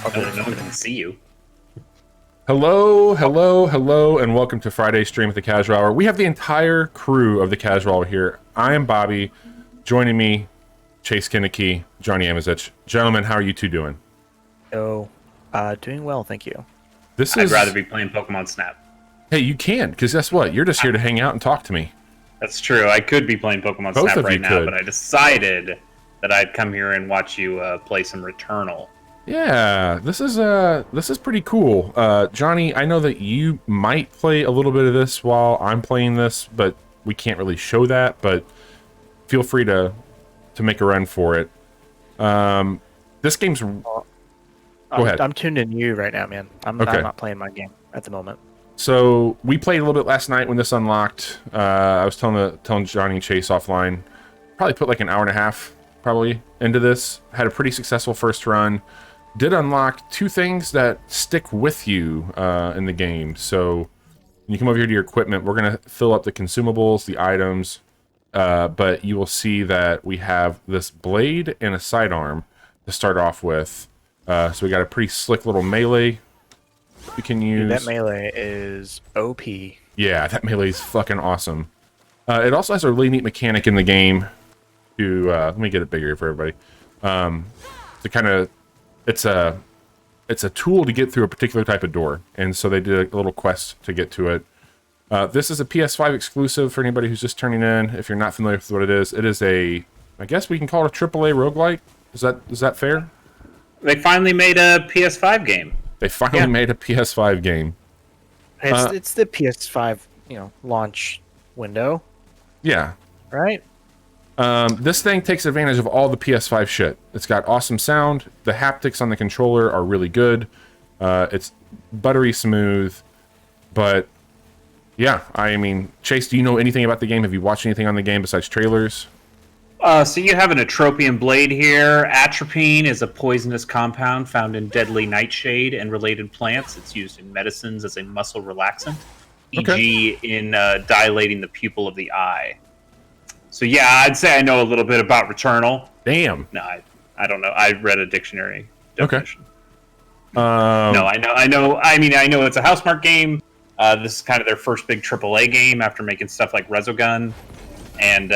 No one can see you. Hello, hello, hello, and welcome to Friday Stream at the Casual Hour. We have the entire crew of the Casual Hour here. I am Bobby. Joining me, Chase Kinnicky, Johnny Amizich. Gentlemen, how are you two doing? Oh, doing well, thank you. I'd rather be playing Pokemon Snap. Hey, you can, because guess what? You're just here to hang out and talk to me. That's true. I could be playing Pokemon Both Snap of you right now, could. but I decided that I'd come here and watch you play some Returnal. Yeah, this is pretty cool. Johnny, I know that you might play a little bit of this while I'm playing this, but we can't really show that, but feel free to make a run for it. This game's... Go ahead. I'm tuned in you right now, man. I'm not playing my game at the moment. So we played a little bit last night when this unlocked. I was telling Johnny and Chase offline. Probably put like an hour and a half probably into this. Had a pretty successful first run. Did unlock two things that stick with you in the game. So when you come over here to your equipment, we're gonna fill up the consumables, the items, but you will see that we have this blade and a sidearm to start off with. So we got a pretty slick little melee we can use. Dude, that melee is OP. Yeah, that melee is fucking awesome. It also has a really neat mechanic in the game to, let me get it bigger for everybody. To kind of, it's a tool to get through a particular type of door. And so they did a little quest to get to it. This is a PS5 exclusive for anybody who's just turning in. If you're not familiar with what it is a, I guess we can call it a AAA roguelike. Is that fair? They finally made a PS5 game. They finally made a PS5 game. It's the PS5, launch window. Yeah. Right? This thing takes advantage of all the PS5 shit. It's got awesome sound. The haptics on the controller are really good. It's buttery smooth. But, yeah, I mean, Chase, do you know anything about the game? Have you watched anything on the game besides trailers? So you have an atropium blade here. Atropine is a poisonous compound found in deadly nightshade and related plants. It's used in medicines as a muscle relaxant, e.g. in dilating the pupil of the eye. So yeah, I'd say I know a little bit about Returnal. Damn. No, I don't know. I read a dictionary definition. Okay. No, I know. I mean, I know it's a Housemarque game. This is kind of their first big AAA game after making stuff like Resogun. And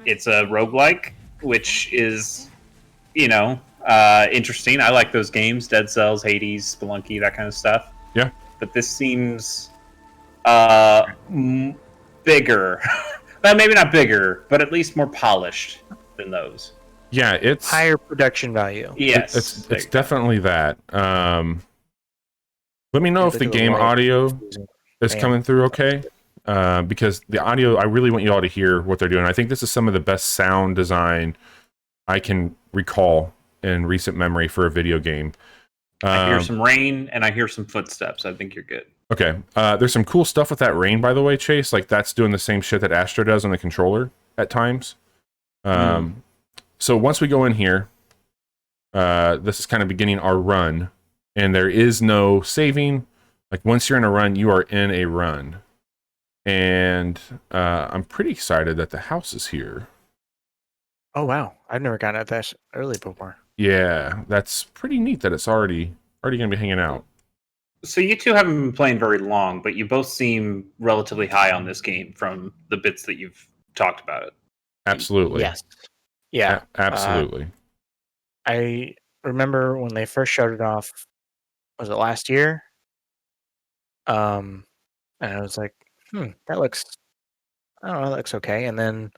it's a roguelike, which is, interesting. I like those games. Dead Cells, Hades, Spelunky, that kind of stuff. Yeah. But this seems bigger. Well, maybe not bigger, but at least more polished than those. Yeah, it's... higher production value. Yes. It's definitely that. Let me know if the game audio is coming through okay. Because the audio, I really want you all to hear what they're doing. I think this is some of the best sound design I can recall in recent memory for a video game. I hear some rain and I hear some footsteps. I think you're good. Okay. There's some cool stuff with that rain, by the way, Chase. Like, that's doing the same shit that Astro does on the controller at times. So once we go in here, this is kind of beginning our run. And there is no saving. Like, once you're in a run, you are in a run. And I'm pretty excited that the house is here. Oh, wow. I've never gotten at that early before. Yeah, that's pretty neat that it's already going to be hanging out. So you two haven't been playing very long, but you both seem relatively high on this game from the bits that you've talked about it. Absolutely. Yes. Yeah. Absolutely. I remember when they first showed it off, was it last year? And I was like, that looks okay. And then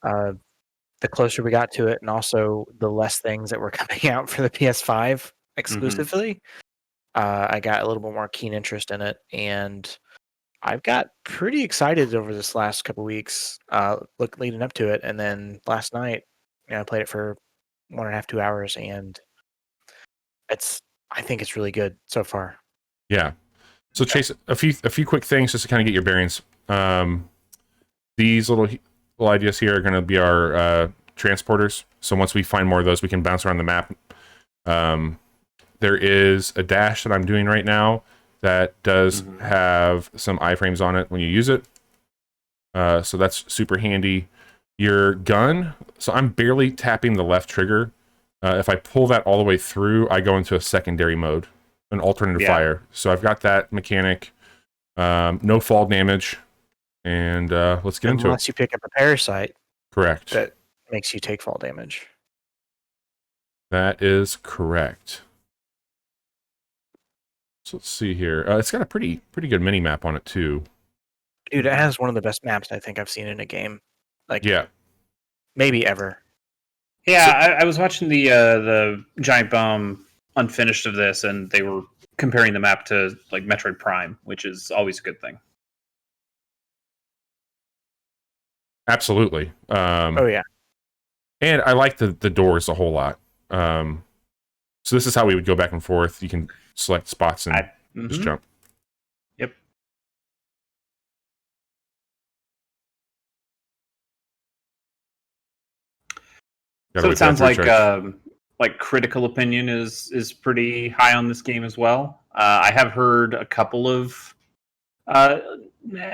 the closer we got to it, and also the less things that were coming out for the PS5 exclusively, I got a little bit more keen interest in it, and I've got pretty excited over this last couple weeks, leading up to it, and then last night, I played it for 1.5, 2 hours, and I think it's really good so far. Yeah. So Chase, a few quick things just to kind of get your bearings. These little ideas here are going to be our transporters. So once we find more of those, we can bounce around the map. There is a dash that I'm doing right now that does have some iframes on it when you use it. So that's super handy. Your gun, so I'm barely tapping the left trigger If I pull that all the way through, I go into a secondary mode, an alternative fire. So I've got that mechanic, no fall damage, and let's get into it. Unless you pick up a parasite. Correct. That makes you take fall damage. That is correct. So let's see here. It's got a pretty good mini map on it too. Dude, it has one of the best maps I think I've seen in a game. Like, yeah, maybe ever. Yeah, I was watching the Giant Bomb unfinished of this, and they were comparing the map to like Metroid Prime, which is always a good thing. absolutely. Oh yeah, and I like the doors a whole lot. So this is how we would go back and forth. You can select spots and just jump. Yep. So it sounds like critical opinion is pretty high on this game as well. I have heard a couple of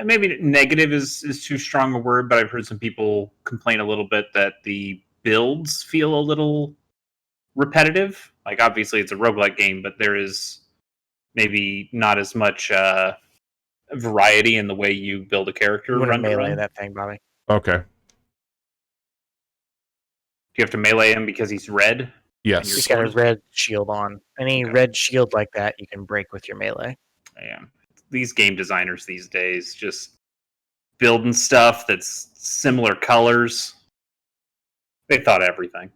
maybe negative is too strong a word, but I've heard some people complain a little bit that the builds feel a little repetitive. Like, obviously it's a roguelike game, but there is maybe not as much variety in the way you build a character. You want to run to melee run. that thing, Bobby. Okay. Do you have to melee him because he's red? Yes. He's got a red shield on. Any red shield like that, you can break with your melee. Yeah. These game designers these days just building stuff that's similar colors. They thought everything.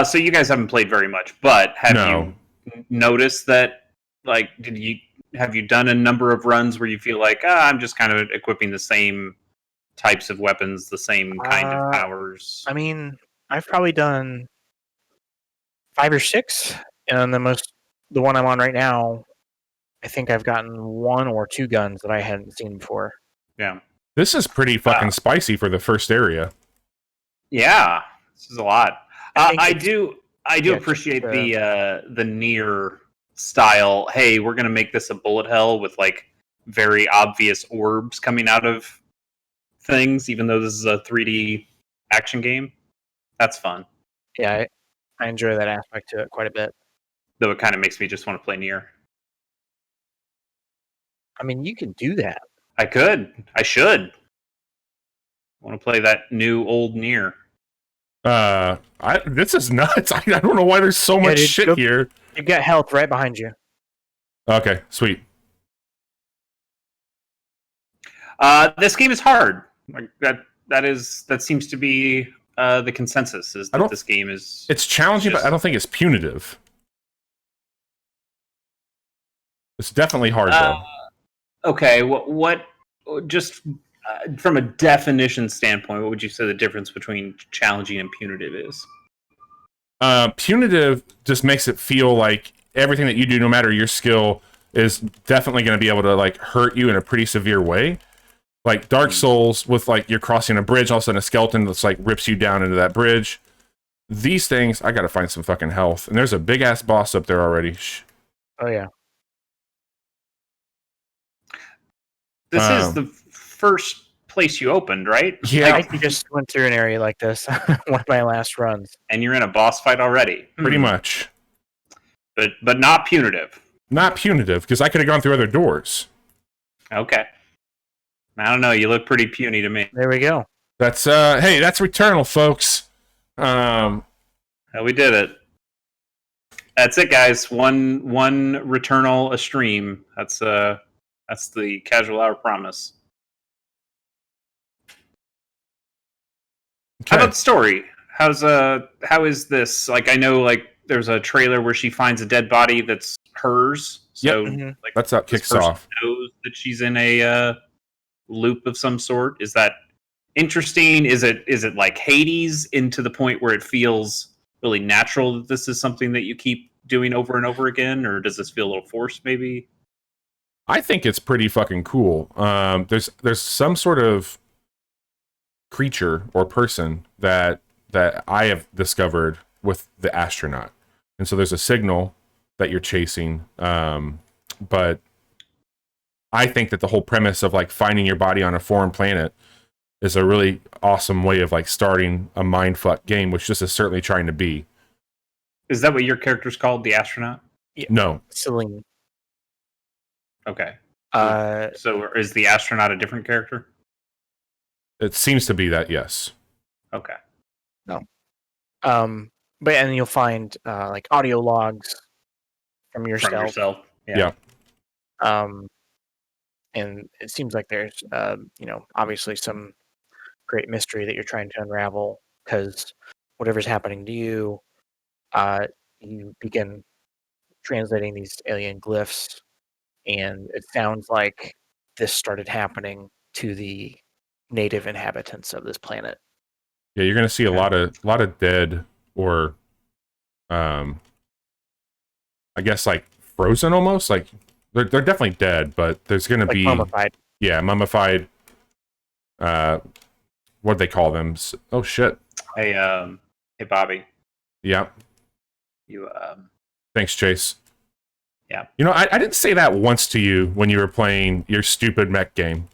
So you guys haven't played very much, but have you noticed that? Like, have you done a number of runs where you feel like I'm just kind of equipping the same types of weapons, the same kind of powers? I mean, I've probably done 5 or 6, and the one I'm on right now, I think I've gotten 1 or 2 guns that I hadn't seen before. Yeah, this is pretty fucking spicy for the first area. Yeah, this is a lot. I do appreciate the Nier style. Hey, we're gonna make this a bullet hell with like very obvious orbs coming out of things, even though this is a 3D action game. That's fun. Yeah, I enjoy that aspect to it quite a bit. Though it kind of makes me just want to play Nier. I mean, you can do that. I could. I should. I want to play that new old Nier. This is nuts. I don't know why there's so much shit here. You've got health right behind you. Okay, sweet. This game is hard. Like that seems to be the consensus. Is that this game is? It's challenging, but I don't think it's punitive. It's definitely hard though. Okay, what just from a definition standpoint, what would you say the difference between challenging and punitive is? Punitive just makes it feel like everything that you do, no matter your skill, is definitely going to be able to like hurt you in a pretty severe way. Like Dark Souls, with like you're crossing a bridge, all of a sudden a skeleton that's like rips you down into that bridge. These things, I got to find some fucking health, and there's a big ass boss up there already. Oh yeah. This is the first place you opened, right? Yeah. I just went through an area like this, one of my last runs. And you're in a boss fight already. Pretty much. But not punitive. Not punitive, because I could have gone through other doors. Okay. I don't know, you look pretty puny to me. There we go. That's hey, that's Returnal, folks. We did it. That's it, guys. One Returnal a stream. That's the casual hour promise. Okay. How about the story? How is this? Like, I know like there's a trailer where she finds a dead body that's hers. So like that's how it kicks off. Knows that she's in a loop of some sort. Is that interesting? Is it like Hades into the point where it feels really natural that this is something that you keep doing over and over again, or does this feel a little forced maybe? I think it's pretty fucking cool. There's some sort of creature or person that I have discovered with the astronaut, and so there's a signal that you're chasing. But I think that the whole premise of like finding your body on a foreign planet is a really awesome way of like starting a mindfuck game, which this is certainly trying to be. Is that what your character's called, the astronaut? Yeah. No. Celine. Okay. Uh, So is the astronaut a different character? It seems to be that, yes. Okay. no. But and you'll find like audio logs from yourself. From yourself. Yeah. And it seems like there's obviously some great mystery that you're trying to unravel, because whatever's happening to you, you begin translating these alien glyphs, and it sounds like this started happening to the native inhabitants of this planet. Yeah, you're going to see a lot of dead, or I guess like frozen almost. Like they're definitely dead, but there's going to Like be mummified. Yeah, mummified. What do they call them? Oh shit. Hey, Bobby. Yeah. You Thanks, Chase. Yeah. You know, I didn't say that once to you when you were playing your stupid mech game.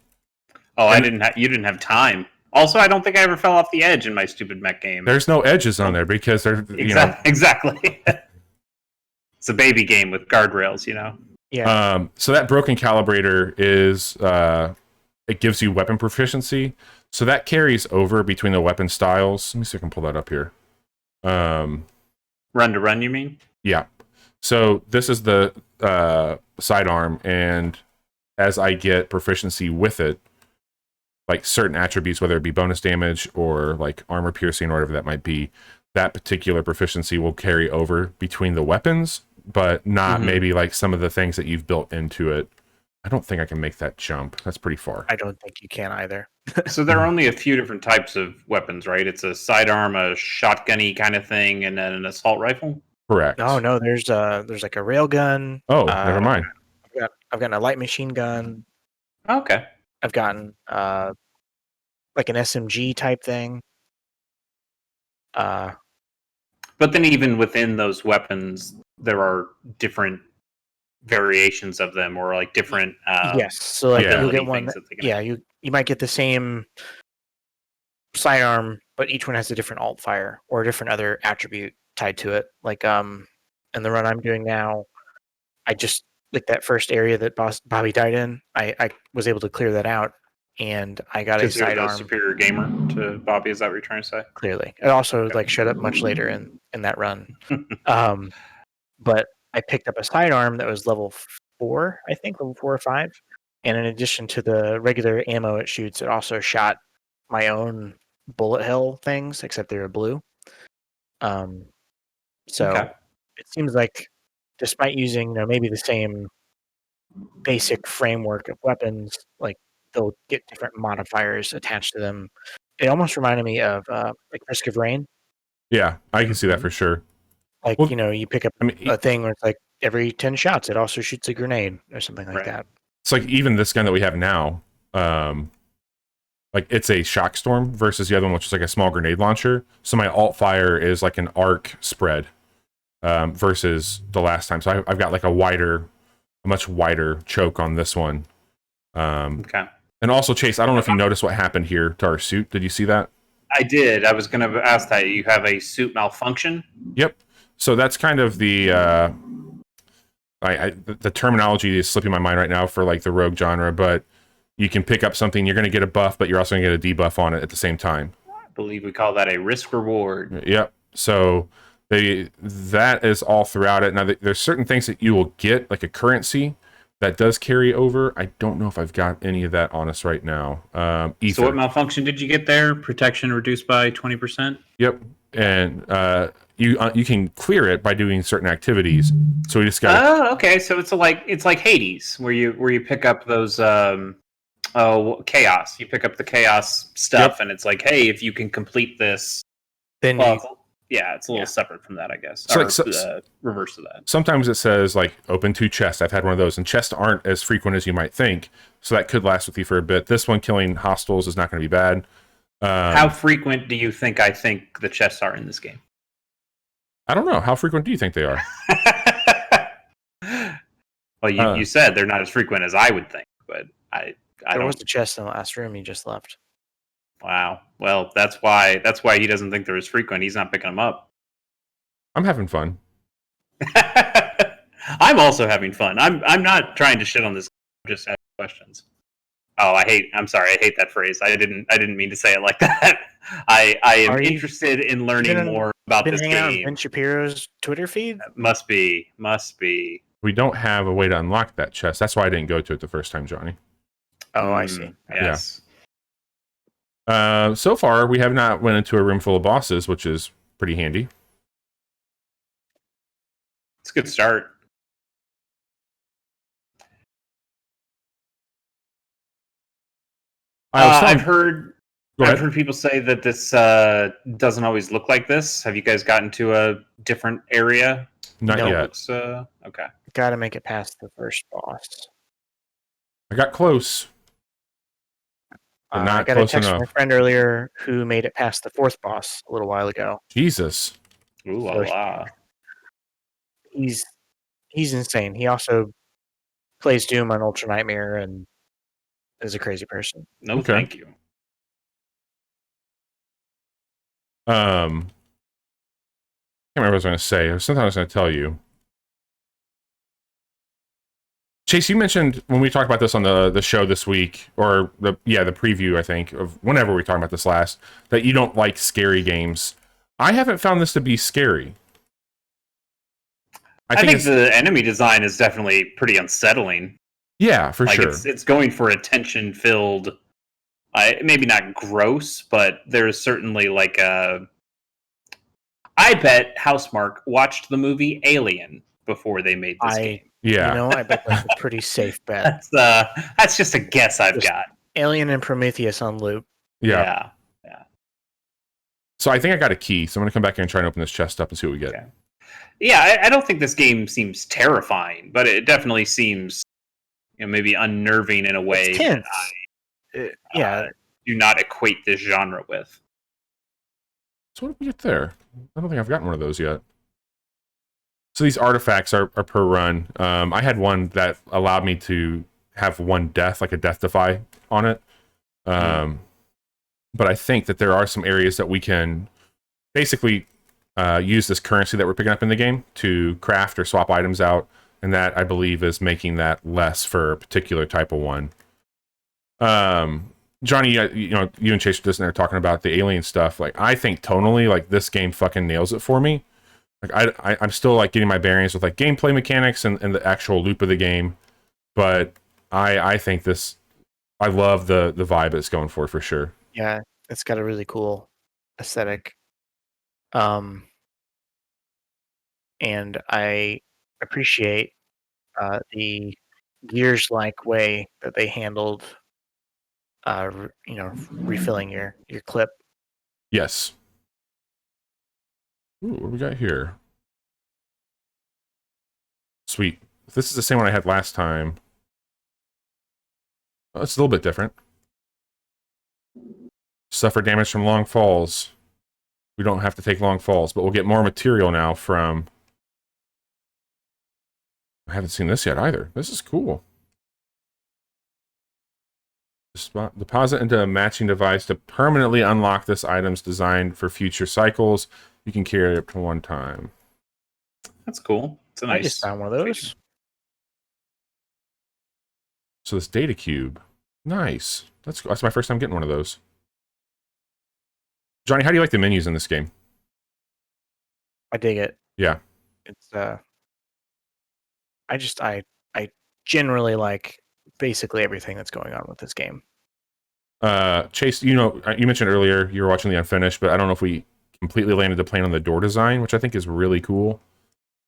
Oh, you didn't have time. Also, I don't think I ever fell off the edge in my stupid mech game. There's no edges on there because they're exactly. It's a baby game with guardrails, Yeah. So that broken calibrator is it gives you weapon proficiency. So that carries over between the weapon styles. Let me see if I can pull that up here. Run to run, you mean? Yeah. So this is the sidearm, and as I get proficiency with it, like certain attributes, whether it be bonus damage or like armor piercing or whatever that might be, that particular proficiency will carry over between the weapons, but not maybe like some of the things that you've built into it. I don't think I can make that jump. That's pretty far. I don't think you can either. So there are only a few different types of weapons, right? It's a sidearm, a shotgun-y kind of thing, and then an assault rifle? Correct. No, there's like a railgun. Oh, never mind. I've gotten a light machine gun. Okay. I've gotten like an SMG type thing. But then even within those weapons, there are different variations of them, or like different yes. So like you'll get one. Yeah, you might get the same sidearm, but each one has a different alt fire or a different other attribute tied to it. Like in the run I'm doing now, I just like that first area that Bobby died in. I was able to clear that out, and I got a sidearm. A superior gamer to Bobby. Is that what you're trying to say? Clearly, it also like showed up much later in that run. But I picked up a sidearm that was level 4, I think, level 4 or 5, and in addition to the regular ammo it shoots, it also shot my own bullet hell things, except they were blue. So it seems like, despite using maybe the same basic framework of weapons, like they'll get different modifiers attached to them. It almost reminded me of like Risk of Rain. Yeah, I can see that for sure. Like, you pick up a thing where it's like every 10 shots, it also shoots a grenade or something like that. It's like even this gun that we have now, like it's a shock storm versus the other one, which is like a small grenade launcher. So my alt fire is like an arc spread versus the last time. So I've got like a much wider choke on this one. Okay. And also, Chase, I don't know if you noticed what happened here to our suit. Did you see that? I did. I was going to ask that. You have a suit malfunction? Yep. So that's kind of the the terminology is slipping my mind right now for like the rogue genre, but you can pick up something, you're going to get a buff, but you're also going to get a debuff on it at the same time. I believe we call that a risk reward. Yep. So that is all throughout it. Now, there's certain things that you will get, like a currency that does carry over. I don't know if I've got any of that on us right now. Ether. So what malfunction did you get there? Protection reduced by 20%? Yep. And you can clear it by doing certain activities. So we just got. Oh, okay. So it's like Hades, where you pick up those chaos. You pick up the chaos stuff, and it's like, hey, if you can complete this, then it's a little separate from that, I guess. Or reverse of that. Sometimes it says like open 2 chests. I've had one of those, and chests aren't as frequent as you might think, so that could last with you for a bit. This one, killing hostiles, is not going to be bad. How frequent do you think the chests are in this game? I don't know. How frequent do you think they are? Well, you said they're not as frequent as I would think, but I there don't. was a chest in the last room you just left. Wow. Well, that's why he doesn't think they're as frequent. He's not picking them up. I'm having fun. I'm also having fun. I'm not trying to shit on this. I'm just asking questions. Oh, I'm sorry. I hate that phrase. I didn't mean to say it like that. I am interested in learning more about this hanging out on game. Ben Shapiro's Twitter feed? Must be. We don't have a way to unlock that chest. That's why I didn't go to it the first time, Johnny. Oh, I see. Yes. So far, we have not went into a room full of bosses, which is pretty handy. It's a good start. I've heard people say that this doesn't always look like this. Have you guys gotten to a different area? Not yet. Looks, okay. Got to make it past the first boss. I got close. But not I got close a text enough. from my friend earlier who made it past the fourth boss a little while ago. Jesus. Ooh la la. He's insane. He also plays Doom on Ultra Nightmare and is a crazy person. No, thank you. I can't remember what I was going to say. There was something I was going to tell you. Chase, you mentioned when we talked about this on the show this week, or the preview, I think, of whenever we talked about this last, that you don't like scary games. I haven't found this to be scary. I think the enemy design is definitely pretty unsettling. Yeah, for sure. It's going for attention-filled, maybe not gross, but there's certainly like a... I bet Housemarque watched the movie Alien before they made this game. Yeah. I bet that's a pretty safe bet. That's just a guess I've got. Alien and Prometheus on loop. Yeah. So I think I got a key, so I'm going to come back here and try and open this chest up and see what we get. Okay. Yeah, I don't think this game seems terrifying, but it definitely seems, maybe unnerving in a way that I do not equate this genre with. So what did we get there? I don't think I've gotten one of those yet. So these artifacts are per run. I had one that allowed me to have one death, like a death defy on it. But I think that there are some areas that we can basically use this currency that we're picking up in the game to craft or swap items out. And that, I believe, is making that less for a particular type of one. Johnny, you and Chase were just there talking about the alien stuff. Like, I think tonally, like, this game fucking nails it for me. Like, I'm still, like, getting my bearings with, like, gameplay mechanics and the actual loop of the game. But I think this... I love the vibe it's going for sure. Yeah, it's got a really cool aesthetic. And I appreciate the Gears-like way that they handled, refilling your clip. Yes. Ooh, what do we got here? Sweet. This is the same one I had last time. Oh, it's a little bit different. Suffer damage from long falls. We don't have to take long falls, but we'll get more material now from... I haven't seen this yet either. This is cool. Deposit into a matching device to permanently unlock this item's designed for future cycles. You can carry it up to one time. That's cool. It's a nice... I just found one of those. So this data cube. Nice. That's my first time getting one of those. Johnny, how do you like the menus in this game? I dig it. Yeah. It's I generally like basically everything that's going on with this game. Chase, you mentioned earlier you were watching the Unfinished, but I don't know if we completely landed the plane on the door design, which I think is really cool.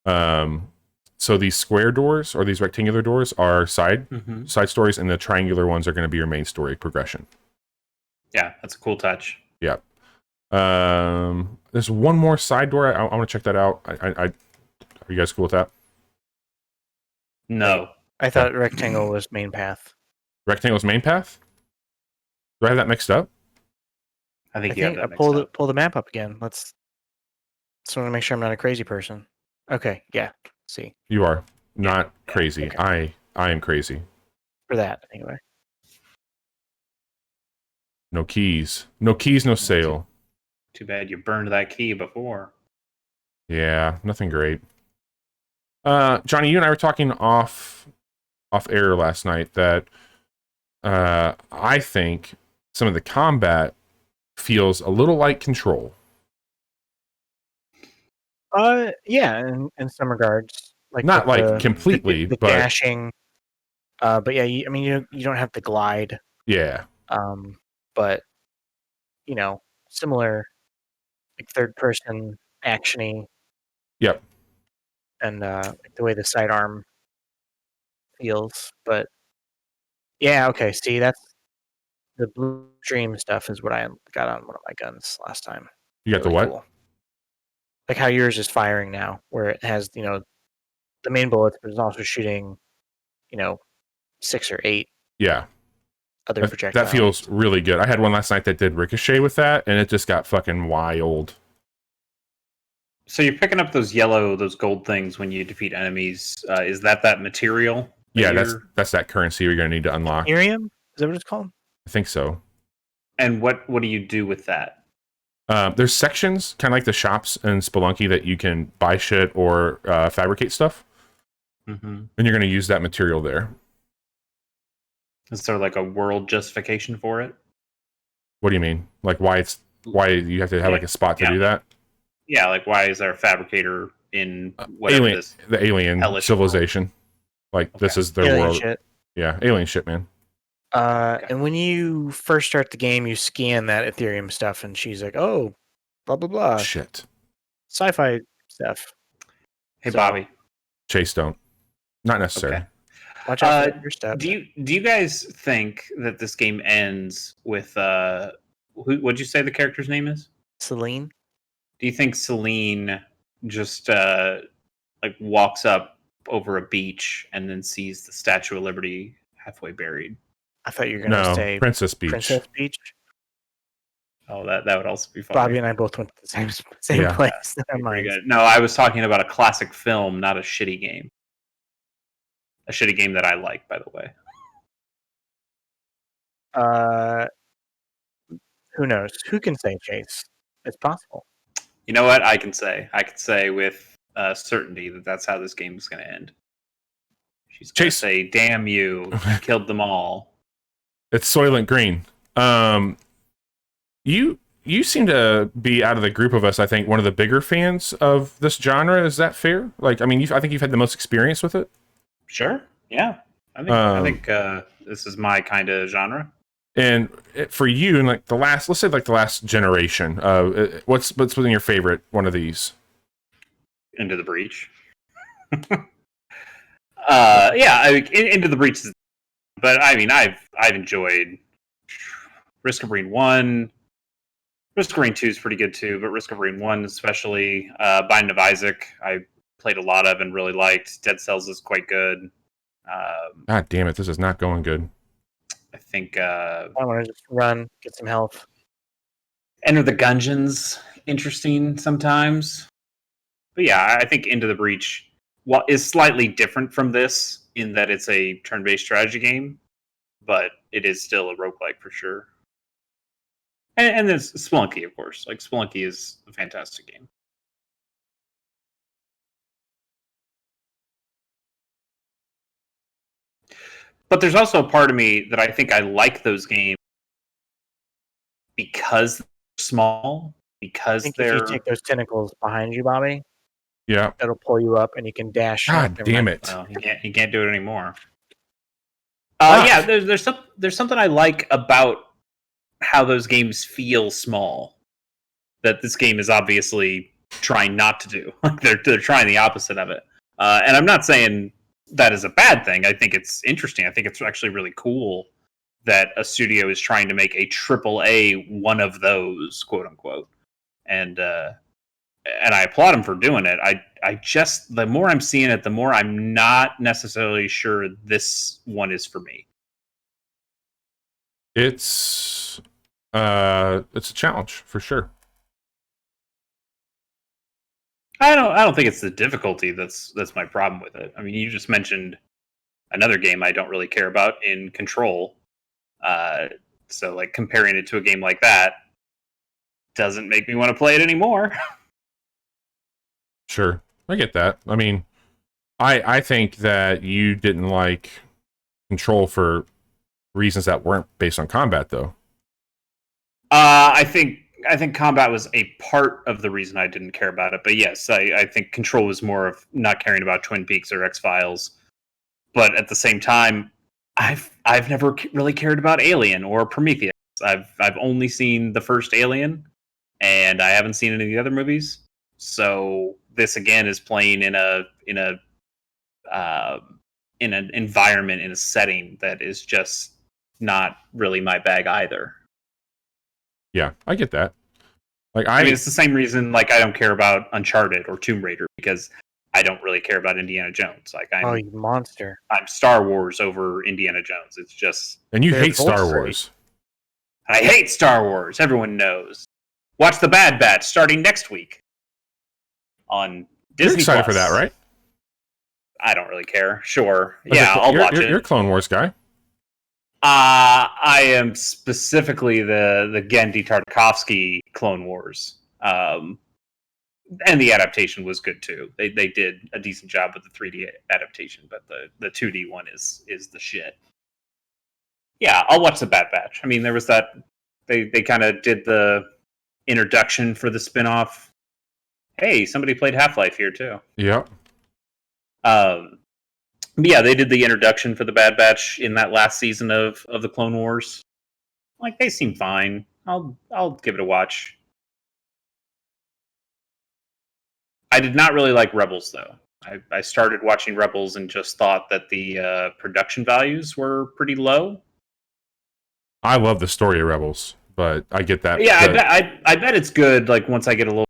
So these square doors or these rectangular doors are side stories, and the triangular ones are going to be your main story progression. Yeah, that's a cool touch. Yeah. There's one more side door. I want to check that out. Are you guys cool with that? No. I thought rectangle was main path. Rectangle's main path? Do I have that mixed up? I think you have that pull the map up again. Just want to make sure I'm not a crazy person. Okay, yeah. See. You are not crazy. Okay. I am crazy. For that, anyway. No keys. No keys, no sale. Too bad you burned that key before. Yeah, nothing great. Johnny, you and I were talking off air last night that I think some of the combat feels a little like Control. Yeah, in some regards, like Not with like completely, the but dashing. But yeah, I mean, you don't have the glide. yeah. But similar, like third person actiony, Yep. and like the way the sidearm feels. But yeah, okay. See, that's the blue stream stuff is what I got on one of my guns last time. You got the Really what? cool. Like how yours is firing now, where it has the main bullets, but it's also shooting 6 or 8 Yeah. other That projectiles. feels really good. I had one last night that did ricochet with that, and it just got fucking wild. So you're picking up those gold things when you defeat enemies. Is that material? Yeah, that's that currency you're gonna need to unlock. Ethereum? Is that what it's called? I think so. And what do you do with that? There's sections, kind of like the shops in Spelunky, that you can buy shit or fabricate stuff, Mm-hmm. and you're gonna use that material there. Is there like a world justification for it? What do you mean? Like why you have to have like a spot to do that? Yeah, like why is there a fabricator in whatever the alien civilization? World? Like this is their alien world. Shit. Yeah, alien shit, man. And when you first start the game, you scan that Ethereum stuff, and she's like, "Oh, blah blah blah, shit, sci-fi stuff." Hey, Bobby, Chase, don't. Not necessary. Okay. Watch out for your step. Do you guys think that this game ends with what'd you say the character's name is? Celine. Do you think Celine just like walks up over a beach and then sees the Statue of Liberty halfway buried? I thought you were going to say Princess Beach. Princess Beach. Oh, that would also be fun. Bobby and I both went to the same place. Pretty good. No, I was talking about a classic film, not a shitty game. A shitty game that I like, by the way. Who knows? Who can say, Chase? It's possible. You know what? I can say with certainty that that's how this game is going to end. She's going to say, "Damn you! You killed them all." It's Soylent Green. You seem to be, out of the group of us, I think, one of the bigger fans of this genre. Is that fair? Like, I mean, I think you've had the most experience with it. Sure. Yeah. I think this is my kind of genre. And for you, in like let's say like the last generation, what's been your favorite one of these? Into the Breach. Yeah, Into the Breach. But I mean, I've enjoyed Risk of Rain 1. Risk of Rain 2 is pretty good too, but Risk of Rain 1 especially. Binding of Isaac, I played a lot of and really liked. Dead Cells is quite good. God damn it, this is not going good. I think I want to just run, get some health. Enter the Gungeon's interesting sometimes. But yeah, I think Into the Breach is slightly different from this in that it's a turn-based strategy game, but it is still a roguelike for sure. And there's Spelunky, of course. Like, Spelunky is a fantastic game. But there's also a part of me that I think I like those games because they're small, because if you take those tentacles behind you, Bobby, yeah, it'll pull you up and you can dash. God damn it! Well, you can't do it anymore. Yeah, there's something I like about how those games feel small. That this game is obviously trying not to do. They're trying the opposite of it. And I'm not saying that is a bad thing. I think it's interesting. I think it's actually really cool that a studio is trying to make a AAA one of those, quote unquote. And I applaud them for doing it. I just, the more I'm seeing it, the more I'm not necessarily sure this one is for me. It's a challenge for sure. I don't think it's the difficulty that's my problem with it. I mean, you just mentioned another game I don't really care about in Control. So like comparing it to a game like that doesn't make me want to play it anymore. Sure, I get that. I mean, I think that you didn't like Control for reasons that weren't based on combat, though. I think combat was a part of the reason I didn't care about it, but yes, I think Control was more of not caring about Twin Peaks or X-Files. But at the same time, I've never really cared about Alien or Prometheus. I've only seen the first Alien, and I haven't seen any of the other movies. So this again is playing in an environment, in a setting that is just not really my bag either. Yeah, I get that. Like I mean, it's the same reason like I don't care about Uncharted or Tomb Raider, because I don't really care about Indiana Jones. Like Oh, you monster! I'm Star Wars over Indiana Jones. It's just, and you They're hate Star both great. Wars. I hate Star Wars. Everyone knows. Watch The Bad Batch starting next week on Disney+. You're excited for that, right? I don't really care. Sure, yeah, I'll watch it. You're a Clone Wars guy. I am specifically the Genndy Tartakovsky Clone Wars, and the adaptation was good too. They did a decent job with the 3D adaptation, but the 2D one is the shit. Yeah, I'll watch The Bad Batch. I mean, there was that they kind of did the introduction for the spinoff. Hey, somebody played Half-Life here too. Yep. Yeah, they did the introduction for the Bad Batch in that last season of the Clone Wars. Like, they seem fine. I'll give it a watch. I did not really like Rebels though. I started watching Rebels and just thought that the production values were pretty low. I love the story of Rebels, but I get that. Yeah, I bet it's good. Like once I get a little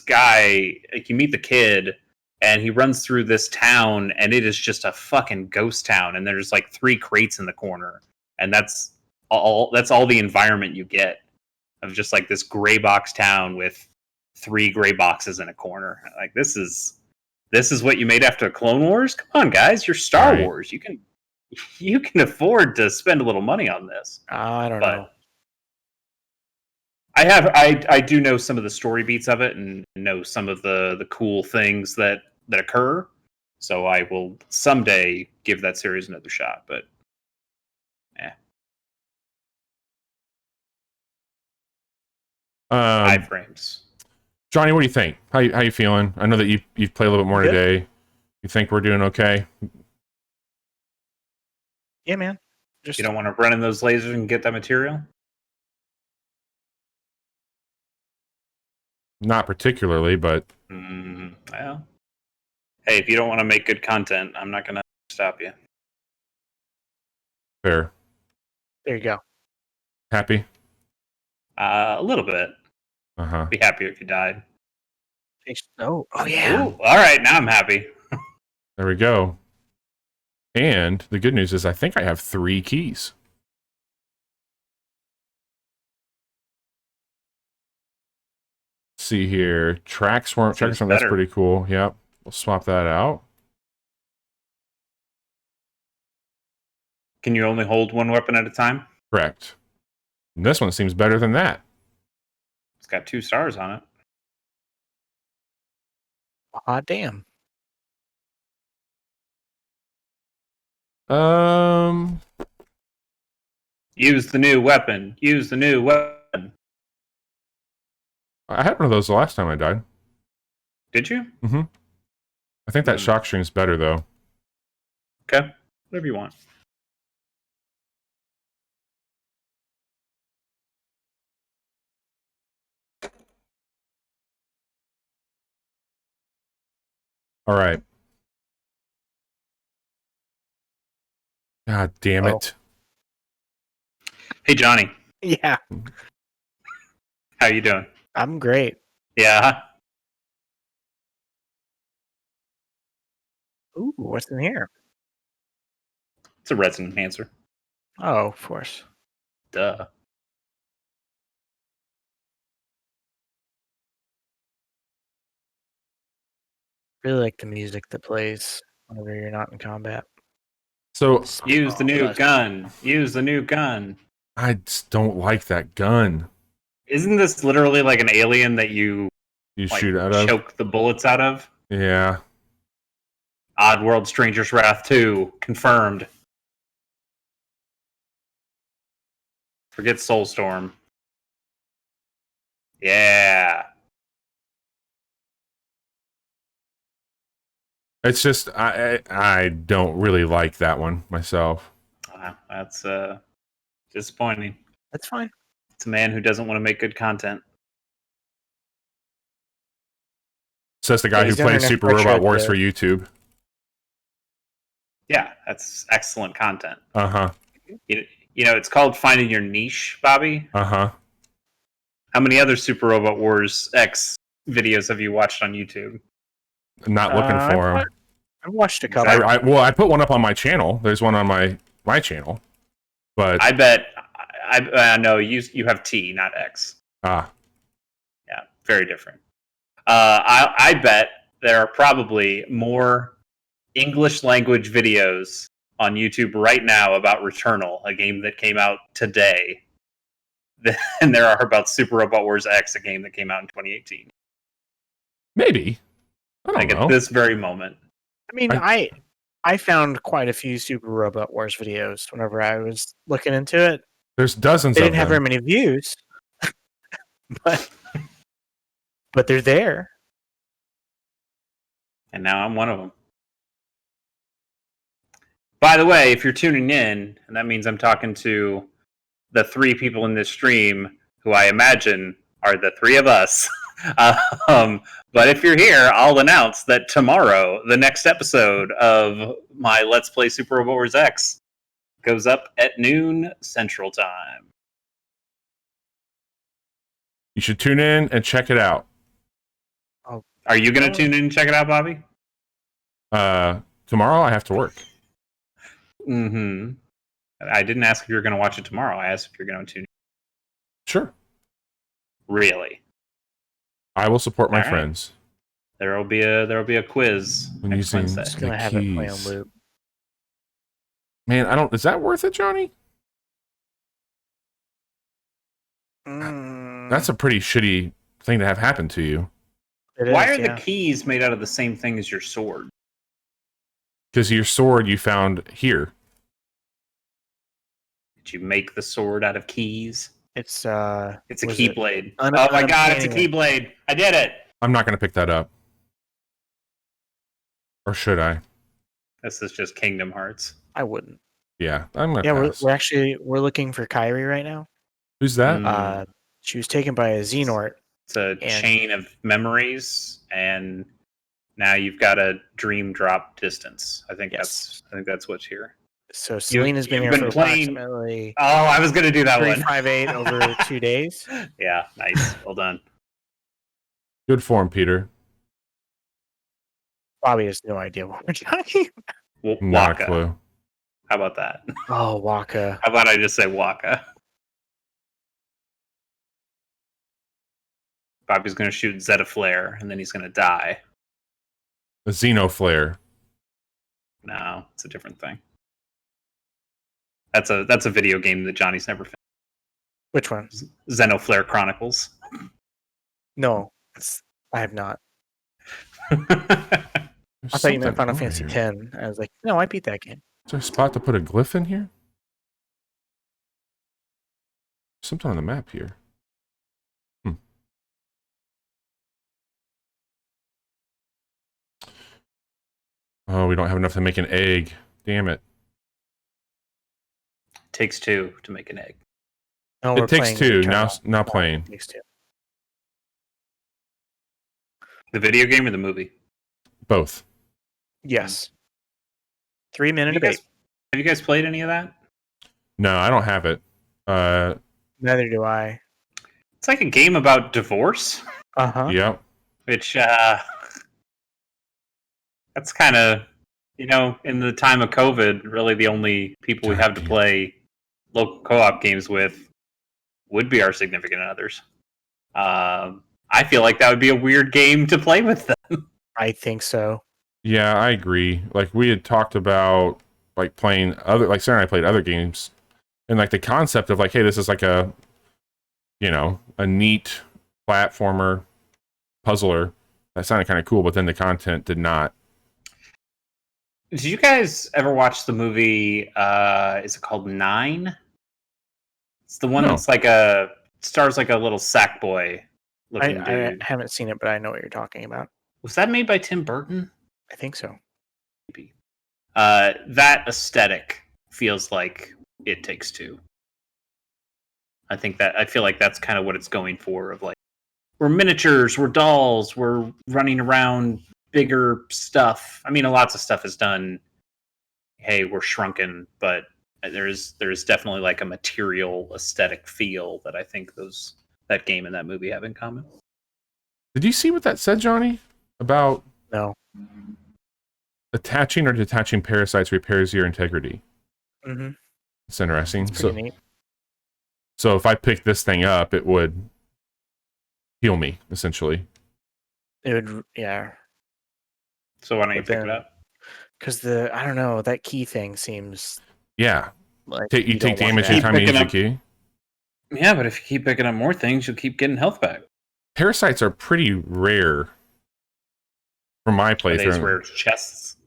guy, like you meet the kid, and he runs through this town, and it is just a fucking ghost town, and there's like 3 crates in the corner, and that's all the environment you get of just like this gray box town with 3 gray boxes in a corner. Like this is what you made after Clone Wars? Come on, guys, you're Star Wars. You can afford to spend a little money on this. I don't know. I do know some of the story beats of it and know some of the cool things that occur. So I will someday give that series another shot, but iframes. Johnny, what do you think? How you feeling? I know that you've played a little bit more today. You think we're doing okay? Yeah, man. You don't want to run in those lasers and get that material? Not particularly, but well, hey, if you don't want to make good content, I'm not going to stop you. Fair. There you go. Happy? A little bit. Uh-huh. Be happier if you died. Oh yeah. Ooh, all right, now I'm happy. There we go. And the good news is I think I have 3 keys. Let's see here. Track swarm. That's pretty cool. Yep. We'll swap that out. Can you only hold one weapon at a time? Correct. And this one seems better than that. It's got 2 stars on it. Hot damn. Use the new weapon. Use the new weapon. I had one of those the last time I died. Did you? Mm-hmm. I think that shock stream's better, though. Okay. Whatever you want. All right. God damn it. Hey, Johnny. Yeah. How you doing? I'm great. Yeah. Ooh, what's in here? It's a resin enhancer. Oh, of course. Duh. Really like the music that plays whenever you're not in combat. So Use the new gun. Use the new gun. I just don't like that gun. Isn't this literally like an alien that you shoot out of? Choke the bullets out of? Yeah. Oddworld Stranger's Wrath 2 confirmed. Forget Soulstorm. Yeah. It's just I don't really like that one myself. That's disappointing. That's fine. It's a man who doesn't want to make good content. Says the guy who plays Super Robot Wars for YouTube. Yeah, that's excellent content. Uh-huh. You know, it's called finding your niche, Bobby. Uh-huh. How many other Super Robot Wars X videos have you watched on YouTube? I'm not looking for them. I've watched a couple. I put one up on my channel. There's one on my channel. But I bet I know you have T, not X. Ah. Yeah, very different. I bet there are probably more English language videos on YouTube right now about Returnal, a game that came out today, than there are about Super Robot Wars X, a game that came out in 2018. Maybe. I don't know. At this very moment. I mean, I found quite a few Super Robot Wars videos whenever I was looking into it. There's dozens They of didn't have very them. many views, but they're there. And now I'm one of them. By the way, if you're tuning in, and that means I'm talking to the three people in this stream who I imagine are the three of us. But if you're here, I'll announce that tomorrow, the next episode of my Let's Play Super Robot Wars X goes up at noon Central Time. You should tune in and check it out. Are you going to tune in and check it out, Bobby? Tomorrow I have to work. Mm-hmm. I didn't ask if you were going to watch it tomorrow. I asked if you're going to tune in. Sure. Really? I will support my All right. friends. There'll be a quiz next Wednesday. Just gonna have it play on loop. Man, is that worth it, Johnny? That's a pretty shitty thing to have happen to you. Why are the keys made out of the same thing as your sword? Because your sword you found here. Did you make the sword out of keys? It's a keyblade. Oh my god, it's a keyblade. I did it. I'm not going to pick that up. Or should I? This is just Kingdom Hearts. I wouldn't. Yeah, I'm going to pass. We're looking for Kyrie right now. Who's that? She was taken by a Xenort. It's a chain of memories, and now you've got a dream drop distance. I think that's what's here. So Selena's been here for approximately. Oh, I was going to do that 358 over 2 days. Yeah, nice. Well done. Good form, Peter. Bobby has no idea what we're talking about. Not a clue. How about that? Oh, Waka. How about I just say Waka? Bobby's going to shoot Zeta Flare, and then he's going to die. A Xenoflare. No, it's a different thing. That's a video game that Johnny's never finished. Which one? Xenoflare Chronicles. No, I have not. I thought you meant Final Fantasy X. I was like, no, I beat that game. Is there a spot to put a glyph in here? Something on the map here. Oh, we don't have enough to make an egg. Damn it. Takes two to make an egg. No, it takes two. Now playing. It takes two. The video game or the movie? Both. Yes. 3 minute debate. Have you guys played any of that? No, I don't have it. Neither do I. It's like a game about divorce. Uh-huh. Yep. Which, that's kind of, in the time of COVID, really the only people we have to play local co-op games with would be our significant others. I feel like that would be a weird game to play with them. I think so. Yeah, I agree. Like, we had talked about like playing other, like Sarah and I played other games, and like the concept of like, hey, this is like a, you know, a neat platformer puzzler, that sounded kind of cool, but then the content did not. Did you guys ever watch the movie? Is it called Nine? It's the one No. that's like stars like a little sack boy looking I dude. haven't seen it, but I know what you're talking about. Was that made by Tim Burton? I think so. Maybe. That aesthetic feels like It Takes Two. I feel like that's kind of what it's going for. Of like, we're miniatures, we're dolls, we're running around bigger stuff. I mean, lots of stuff is done. Hey, we're shrunken, but there's definitely like a material aesthetic feel that I think that game and that movie have in common. Did you see what that said, Johnny? About No. attaching or detaching parasites repairs your integrity. Mm-hmm. It's interesting. It's pretty neat. So if I pick this thing up, it would heal me, essentially. It would, yeah. So why don't you But pick then- it up? Because I don't know, that key thing seems Yeah. like You don't take want damage that. every time you use picking the up- key. Yeah, but if you keep picking up more things, you'll keep getting health back. Parasites are pretty rare from my Are they as playthrough. rare as chests?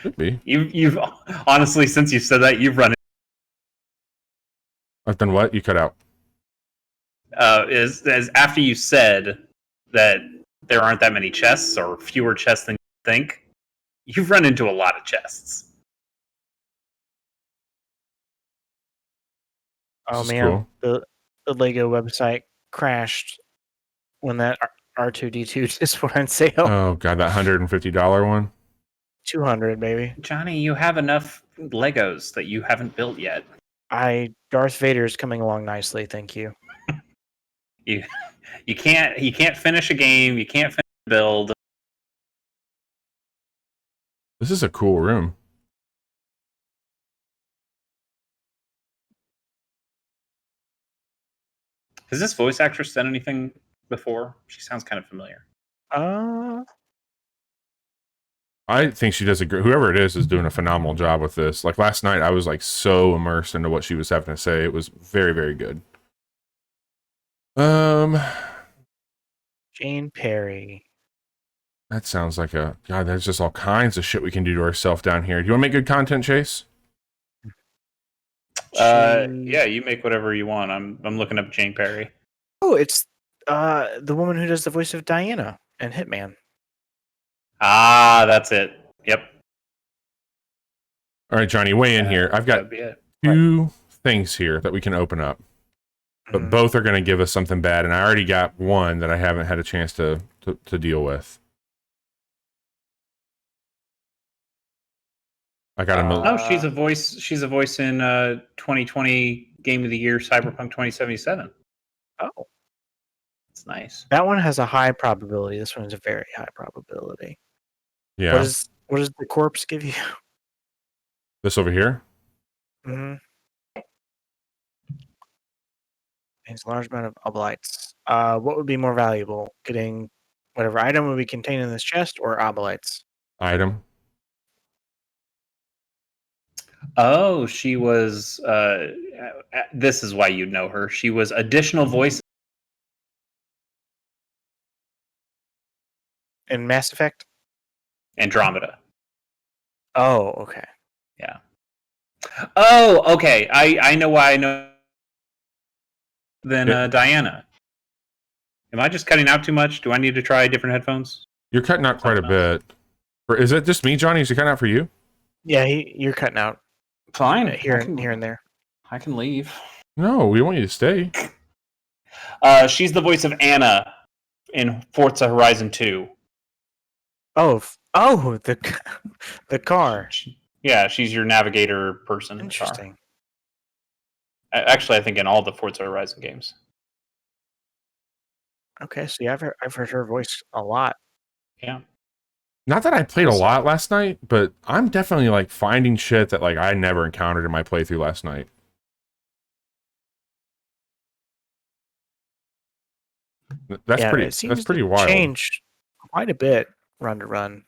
Could be. You've honestly, since you said that, you've run I've done what? You cut out. as after you said that there aren't that many chests or fewer chests than you think, you've run into a lot of chests. Oh This is man, cool. the Lego website crashed when that R2D2 just went on sale. Oh god, that $150 one. 200 maybe. Johnny, you have enough Legos that you haven't built yet. Darth Vader's coming along nicely, thank you. You can't finish a game. You can't finish a build. This is a cool room. Has this voice actress done anything before? She sounds kind of familiar. I think she does whoever it is doing a phenomenal job with this. Like last night, I was like so immersed into what she was having to say. It was very, very good. Jane Perry. That sounds like God, there's just all kinds of shit we can do to ourselves down here. Do you want to make good content, Chase? Yeah, you make whatever you want. I'm looking up Jane Perry. Oh, it's the woman who does the voice of Diana and Hitman. Ah, that's it. Yep. All right, Johnny, weigh in here. I've got That'd be it. two things here that we can open up, but both are going to give us something bad, and I already got one that I haven't had a chance to deal with. I got Oh, she's a voice. She's a voice in 2020 Game of the Year Cyberpunk 2077. Oh, It's nice. that one has a high probability. This one is a very high probability. Yeah. What does the corpse give you? This over here? Mm-hmm. It's a large amount of obolites. What would be more valuable? Getting whatever item would be contained in this chest or obolites? Item. Oh, she was. This is why you'd know her. She was additional voice. In Mass Effect? Andromeda. Oh, okay. Yeah. Oh, okay. I know why I know. Than Diana. Am I just cutting out too much? Do I need to try different headphones? You're cutting out quite a bit. Or is it just me, Johnny? Is he cutting out for you? Yeah, you're cutting out Fine. here and there. I can leave. No, we want you to stay. She's the voice of Anna in Forza Horizon 2. Oh, the car. Yeah, she's your navigator person in the car. Interesting. Actually, I think in all the Forza Horizon games. Okay, so yeah, I've heard her voice a lot. Yeah. Not that I played a lot last night, but I'm definitely like finding shit that like I never encountered in my playthrough last night. That's Yeah, pretty. it seems That's pretty to wild. changed quite a bit run to run.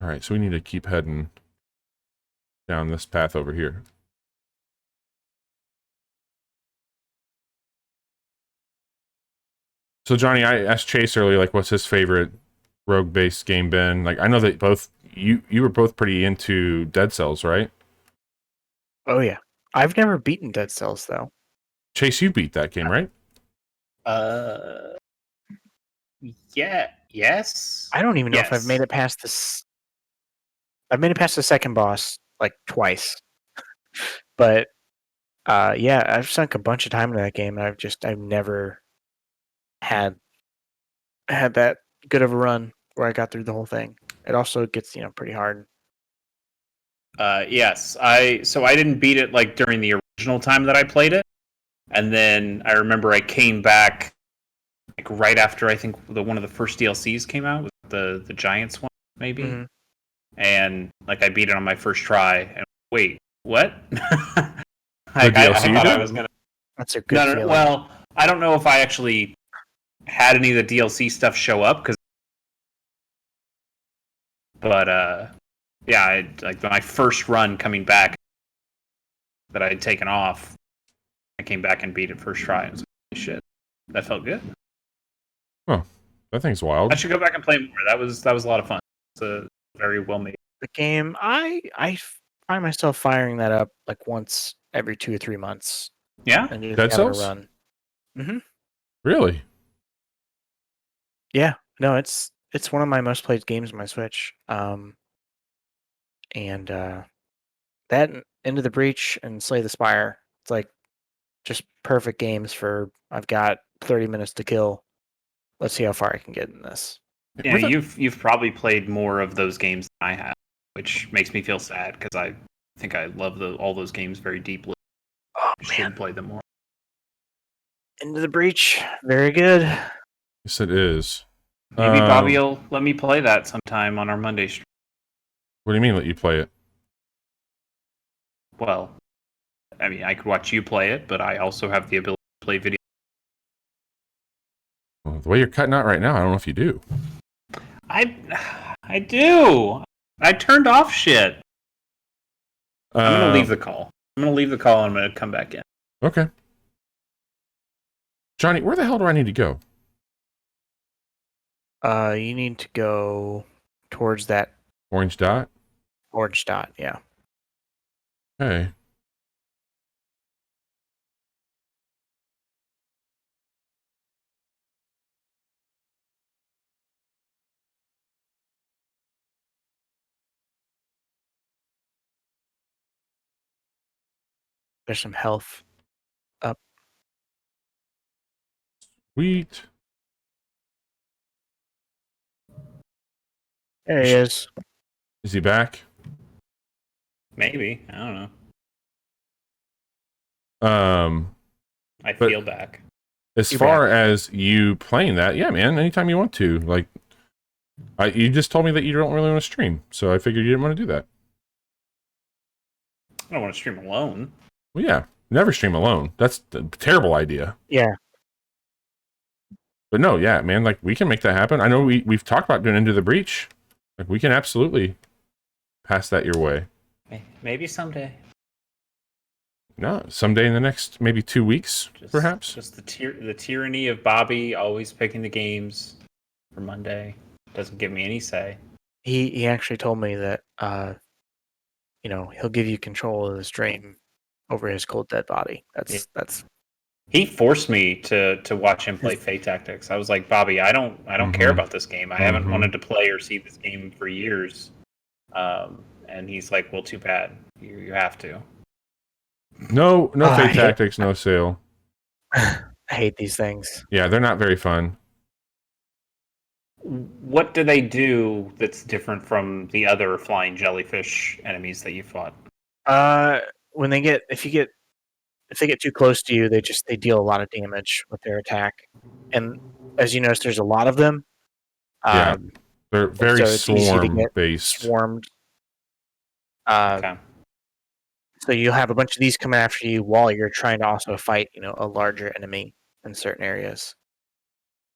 All right, so we need to keep heading down this path over here. So Johnny, I asked Chase earlier, like, what's his favorite rogue-based game been? Like, I know that both you were both pretty into Dead Cells, right? Oh yeah, I've never beaten Dead Cells though. Chase, you beat that game, right? Yeah. Yes. I don't even know if I've Yes. made it past this. I've made it past the second boss like twice, but yeah, I've sunk a bunch of time into that game, and I've never had that good of a run where I got through the whole thing. It also gets pretty hard. Yes. I didn't beat it like during the original time that I played it, and then I remember I came back like right after I think one of the first DLCs came out, was the Giants one maybe, Mm-hmm. and like I beat it on my first try. And wait, what? The DLC I you thought I did? was gonna. That's a good No, feeling. well, I don't know if I actually had any of the DLC stuff show up, but yeah, like my first run coming back that I had taken off, I came back and beat it first try. And was like, shit, that felt good. Oh, that thing's wild. I should go back and play more. That was a lot of fun. It's a very well made. The game, I find myself firing that up like once every 2 or 3 months Yeah, and just Dead having a Cells? run. Mm-hmm. Really? Yeah, no, it's one of my most played games on my Switch. And that and Into the Breach and Slay the Spire, it's like just perfect games for I've got 30 minutes to kill. Let's see how far I can get in this. yeah. With it- You've probably played more of those games than I have, which makes me feel sad because I think I love all those games very deeply. Oh I should play them more. Into the Breach, very good. Yes, it is. Maybe Bobby will let me play that sometime on our Monday stream. What do you mean let you play it? Well, I mean, I could watch you play it, but I also have the ability to play video. Well, the way you're cutting out right now, I don't know if you do. I do. I turned off shit. I'm gonna leave the call. I'm gonna come back in. Okay. Johnny, where the hell do I need to go? You need to go towards that Orange dot? orange dot. Yeah. Okay. There's some health up. Sweet. There he is. Is he back? Maybe. I don't know. I But- feel back. As You far as you playing that, yeah, man, anytime you want to. Like, you just told me that you don't really want to stream, so I figured you didn't want to do that. I don't want to stream alone. Well, yeah, never stream alone. That's a terrible idea. Yeah. But no, yeah, man, like, we can make that happen. I know we've talked about doing Into the Breach. Like, we can absolutely pass that your way. Maybe someday. No, someday in the next maybe 2 weeks, perhaps. Just the tyranny of Bobby always picking the games for Monday doesn't give me any say. He actually told me that he'll give you control of the stream over his cold dead body. That's He forced me to watch him play Fate Tactics. I was like, Bobby, I don't care about this game. I haven't wanted to play or see this game for years. And he's like, well, too bad. You have to. No Fate Tactics, no sale. I hate these things. Yeah, they're not very fun. What do they do that's different from the other flying jellyfish enemies that you fought? When they get if they get too close to you, they deal a lot of damage with their attack. And as you notice, there's a lot of them. Yeah. They're very so it's easy to get swarm-based. Swarmed. Okay. So you'll have a bunch of these coming after you while you're trying to also fight, a larger enemy in certain areas.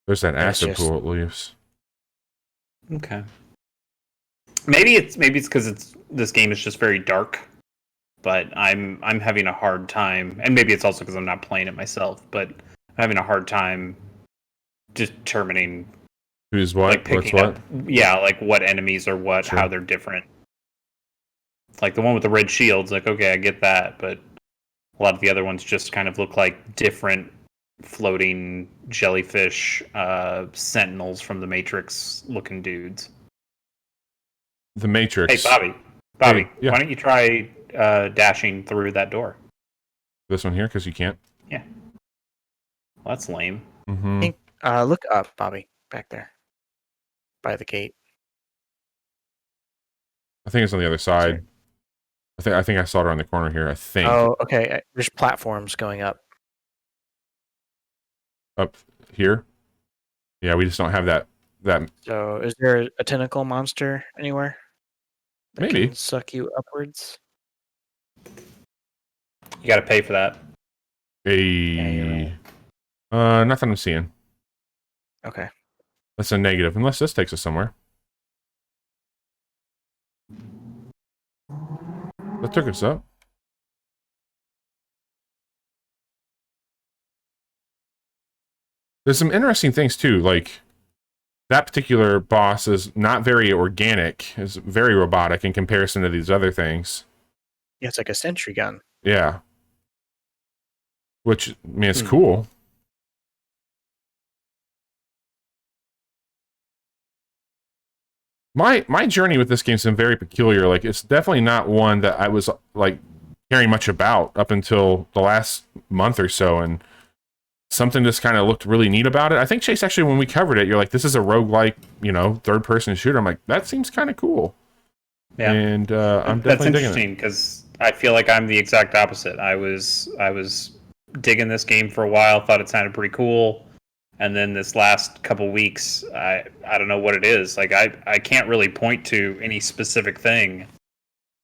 There's that And it's acid just- pool it leaves. Okay. Maybe it's because this game is just very dark, but I'm having a hard time, and maybe it's also because I'm not playing it myself, but I'm having a hard time determining Who's what? like What's picking what? up, yeah, like what enemies are what, Sure. how they're different. Like the one with the red shields, like okay, I get that, but a lot of the other ones just kind of look like different floating jellyfish sentinels from the Matrix looking dudes. The Matrix. Hey, Bobby, Hey, yeah. why don't you try dashing through that door? This one here, because you can't. Yeah. Well, that's lame. Mm-hmm. Look up, Bobby, back there, by the gate. I think it's on the other side. I think I saw it around the corner here. I think Oh, okay. There's platforms going up. up here. Yeah, we just don't have that. So, is there a tentacle monster anywhere that Maybe. can suck you upwards? You got to pay for that. you're Nothing I'm seeing. Okay. That's a negative, unless this takes us somewhere. That took us up. There's some interesting things too, like that particular boss is not very organic, is very robotic in comparison to these other things. Yeah, it's like a sentry gun. Yeah. Which, I mean, it's cool. My journey with this game's been very peculiar. Like, it's definitely not one that I was, like, caring much about up until the last month or so, and something just kind of looked really neat about it. I think, Chase, actually, when we covered it, you're like, this is a roguelike, you know, third-person shooter. I'm like, that seems kind of cool. Yeah. And I'm That's definitely digging interesting because I feel like I'm the exact opposite. I was digging this game for a while, thought it sounded pretty cool, and then this last couple weeks, I don't know what it is. Like I can't really point to any specific thing,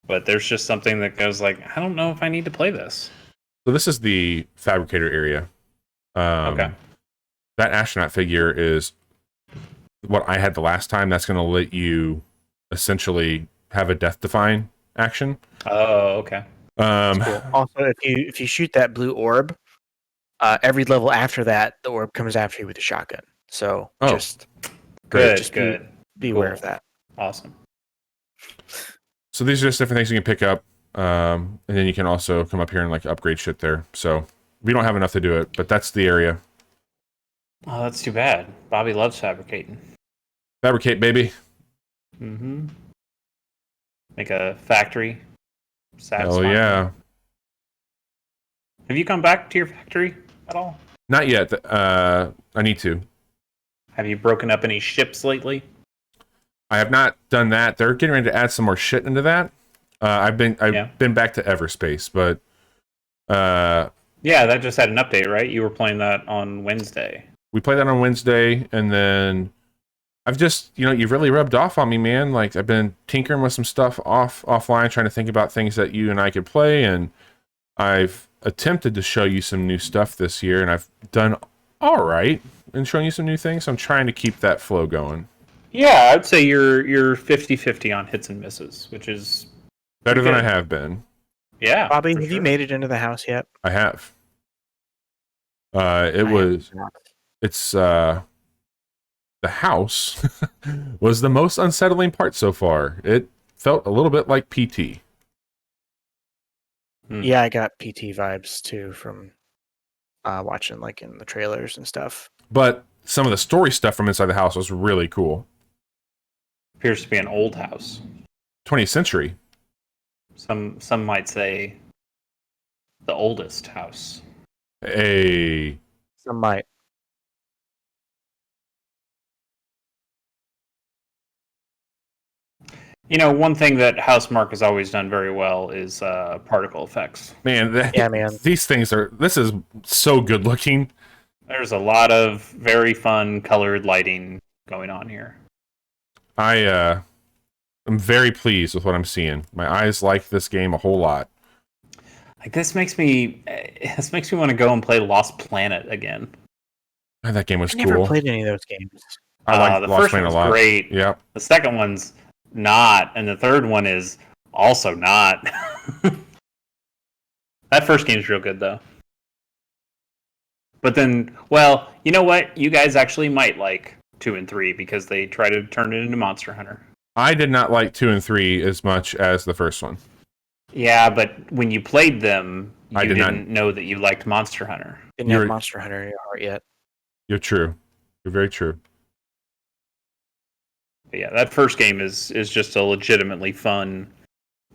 but there's just something that goes like, I don't know if I need to play this. So this is the fabricator area. Okay. That astronaut figure is what I had the last time. That's going to let you essentially have a death-defying action. Oh, okay. Cool. Also, if you shoot that blue orb, every level after that, the orb comes after you with a shotgun. So just Good. Be aware of that. Awesome. So these are just different things you can pick up, and then you can also come up here and like upgrade shit there. So we don't have enough to do it, but that's the area. Oh, that's too bad. Bobby loves fabricating. Fabricate, baby. Mm-hmm. Make a factory. Hell yeah. Have you come back to your factory at all? Not yet. I need to. Have you broken up any ships lately? I have not done that. They're getting ready to add some more shit into that. I've been back to Everspace, but yeah, that just had an update, right? You were playing that on Wednesday. We played that on Wednesday, and then I've just, you've really rubbed off on me, man. Like, I've been tinkering with some stuff offline, trying to think about things that you and I could play, and I've attempted to show you some new stuff this year, and I've done all right in showing you some new things. So I'm trying to keep that flow going. Yeah, I'd say you're 50-50 on hits and misses, which is better than I have been. Yeah. Bobby, have you made it into the house yet? I have. It's the house was the most unsettling part so far. It felt a little bit like PT. Yeah, I got PT vibes too from watching like in the trailers and stuff. But some of the story stuff from inside the house was really cool. Appears to be an old house. 20th century. Some might say the oldest house. Hey. Some might. One thing that Housemarque has always done very well is particle effects. Man, man. This is so good looking. There's a lot of very fun colored lighting going on here. I'm very pleased with what I'm seeing. My eyes like this game a whole lot. Like this makes me want to go and play Lost Planet again. Oh, that game was cool. I never played any of those games. I like the Lost first Planet one's a lot. Great. Yeah. The second one's not, and the third one is also not. That first game's real good though. But then, well, you know what? You guys actually might like 2 and 3 because they try to turn it into Monster Hunter. I did not like 2 and 3 as much as the first one. Yeah, but when you played them, you did didn't know that you liked Monster Hunter. Didn't have Monster Hunter in your heart yet. You're true. You're very true. But yeah, that first game is just a legitimately fun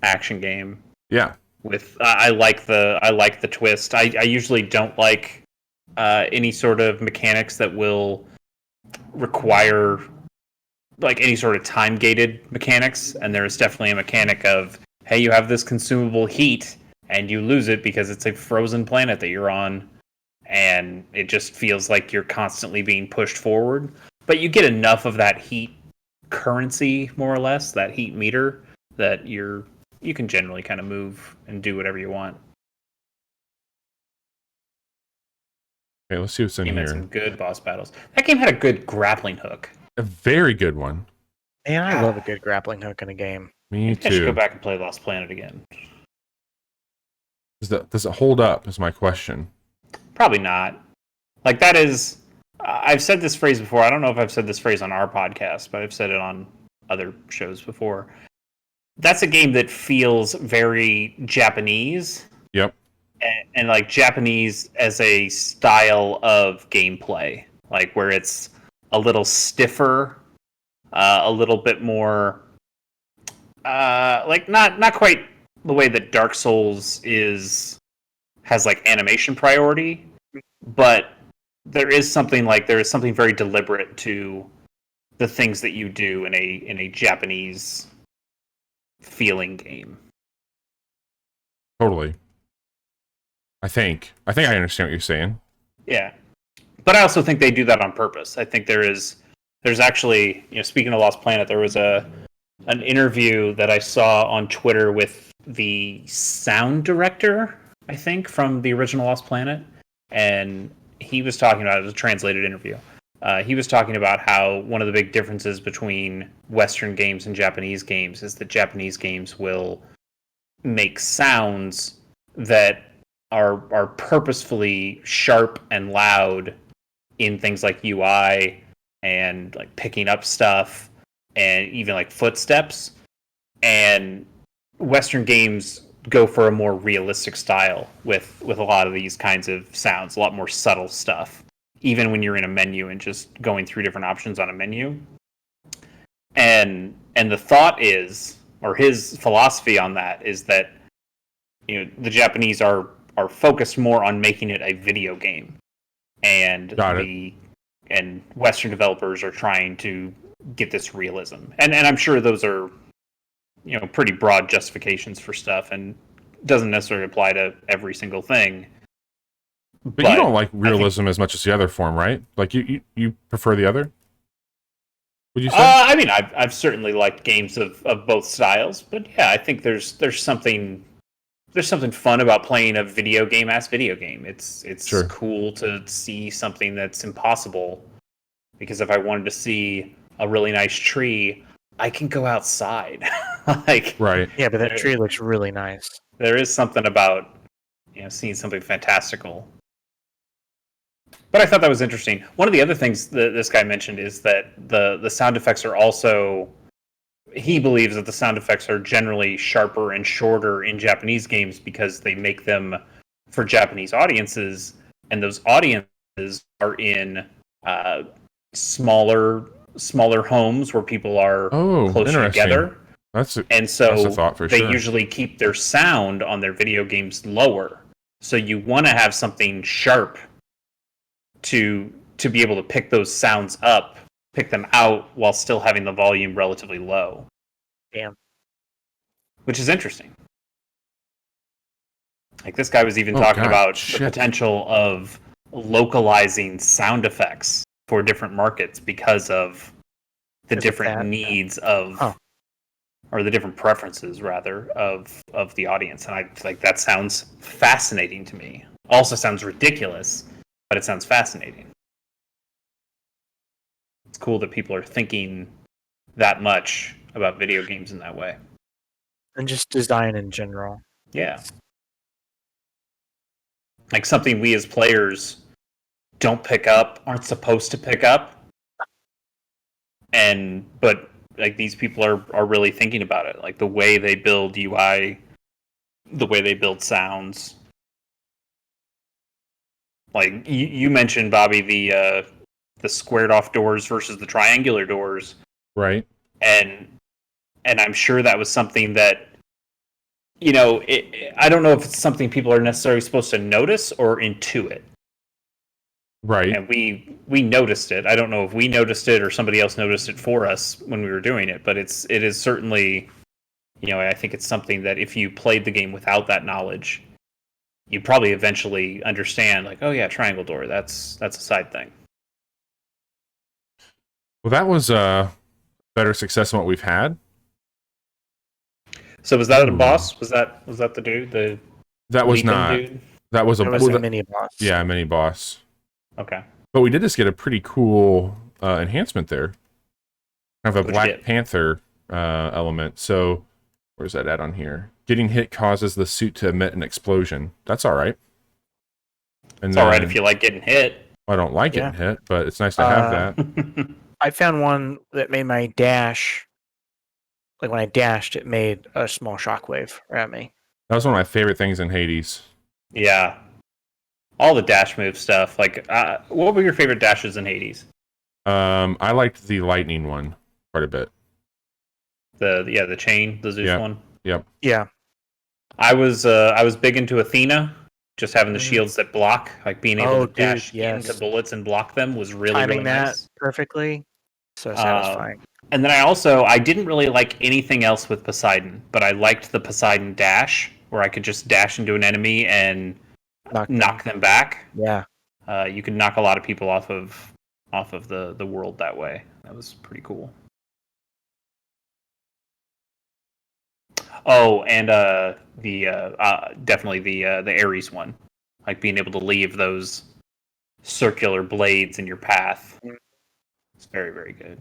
action game. Yeah. With I like the twist. I usually don't like any sort of mechanics that will require like any sort of time gated mechanics, and there is definitely a mechanic of, hey, you have this consumable heat and you lose it because it's a frozen planet that you're on, and it just feels like you're constantly being pushed forward. But you get enough of that heat currency, more or less, that heat meter, that you can generally kind of move and do whatever you want. Okay, let's see what's in Game here. had some good boss battles. That game had a good grappling hook. A very good one. Man, I love a good grappling hook in a game. Me Maybe I should go too. back and play Lost Planet again. Does it hold up, is my question. Probably not. Like, that is... I've said this phrase before. I don't know if I've said this phrase on our podcast, but I've said it on other shows before. That's a game that feels very Japanese. Yep. And like Japanese as a style of gameplay. Like, where it's a little stiffer, a little bit more... like, not quite the way that Dark Souls has like animation priority, but there is something very deliberate to the things that you do in a Japanese feeling game. Totally. I think I understand what you're saying. Yeah. But I also think they do that on purpose. I think there's actually, speaking of Lost Planet, there was an interview that I saw on Twitter with the sound director, I think, from the original Lost Planet, and he was talking about, it was a translated interview. He was talking about how one of the big differences between Western games and Japanese games is that Japanese games will make sounds that are purposefully sharp and loud in things like UI and like picking up stuff and even like footsteps. And Western games go for a more realistic style with a lot of these kinds of sounds, a lot more subtle stuff, even when you're in a menu and just going through different options on a menu. And the thought is, or his philosophy on that is that, the Japanese are focused more on making it a video game, and and Western developers are trying to get this realism. And I'm sure those are, pretty broad justifications for stuff, and doesn't necessarily apply to every single thing. But you don't like realism as much as the other form, right? Like you prefer the other? Would you say? I mean, I've certainly liked games of both styles, but yeah, I think there's something fun about playing a video game as video game. It's Sure. cool to see something that's impossible, because if I wanted to see a really nice tree, I can go outside. Like, right. Yeah, but that tree looks really nice. There is something about, seeing something fantastical. But I thought that was interesting. One of the other things that this guy mentioned is that the sound effects are also... He believes that the sound effects are generally sharper and shorter in Japanese games because they make them for Japanese audiences, and those audiences are in smaller homes where people are closer together. That's a thought for they sure. usually keep their sound on their video games lower. So you want to have something sharp to be able to pick those sounds up, pick them out while still having the volume relatively low. Damn. Which is interesting. Like, this guy was even talking about the potential of localizing sound effects for different markets because of the different needs of, or the different preferences, rather, of the audience. And I like, that sounds fascinating to me. Also sounds ridiculous, but it sounds fascinating. It's cool that people are thinking that much about video games in that way. And just design in general. Yeah. Like something we as players don't pick up, aren't supposed to pick up. But like these people are really thinking about it. Like the way they build UI, the way they build sounds. Like you mentioned, Bobby, the squared off doors versus the triangular doors. Right. And I'm sure that was something that, you know, I don't know if it's something people are necessarily supposed to notice or intuit. Right. And we noticed it. I don't know if we noticed it or somebody else noticed it for us when we were doing it, but it is certainly, you know, I think it's something that if you played the game without that knowledge, you'd probably eventually understand, like, oh yeah, triangle door, that's a side thing. Well, that was better success than what we've had. So was that a boss? Was that the dude? That was not. Dude? That was a mini boss. Yeah, mini boss. Okay. But we did just get a pretty cool enhancement there. Kind of a Black Panther element. So where's that at on here? Getting hit causes the suit to emit an explosion. That's all right. And it's all right if you like getting hit. I don't like getting hit, but it's nice to have that. I found one that made my dash. Like when I dashed, it made a small shockwave at me. That was one of my favorite things in Hades. Yeah. All the dash move stuff. Like, what were your favorite dashes in Hades? I liked the lightning one quite a bit. The chain, the Zeus one. Yep. Yeah. I was big into Athena. Just having the shields that block, like being able to dash into bullets and block them was really timing really that nice. Perfectly. So satisfying. And then I didn't really like anything else with Poseidon, but I liked the Poseidon dash, where I could just dash into an enemy and knock them back. Yeah. You could knock a lot of people off of the world that way. That was pretty cool. Oh, and definitely the Ares one, like being able to leave those circular blades in your path. It's very, very good.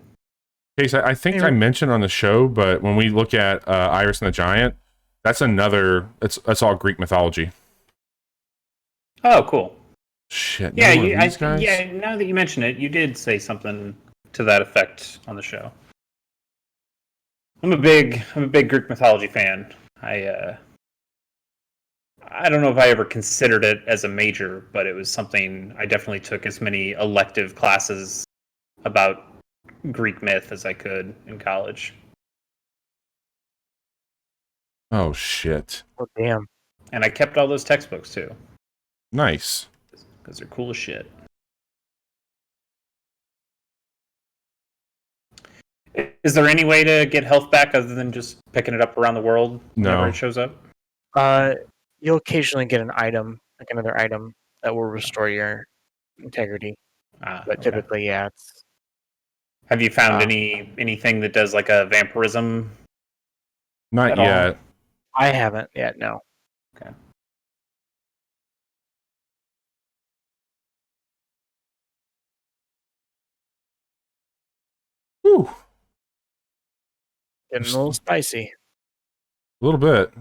Case, I think I mentioned on the show, but when we look at Iris and the Giant, that's another. That's all Greek mythology. Oh, cool. Shit. Yeah, yeah. Now that you mention it, you did say something to that effect on the show. I'm a big Greek mythology fan. I don't know if I ever considered it as a major, but it was something I definitely took as many elective classes about Greek myth as I could in college. Oh shit. Oh damn. And I kept all those textbooks too. Nice. Because they're cool as shit. Is there any way to get health back other than just picking it up around the world whenever it shows up? You'll occasionally get an item, like another item, that will restore your integrity. But typically, yeah, it's... Have you found anything that does like a vampirism? Not yet. I haven't yet, no. Okay. Whew. Getting a little spicy. A little bit.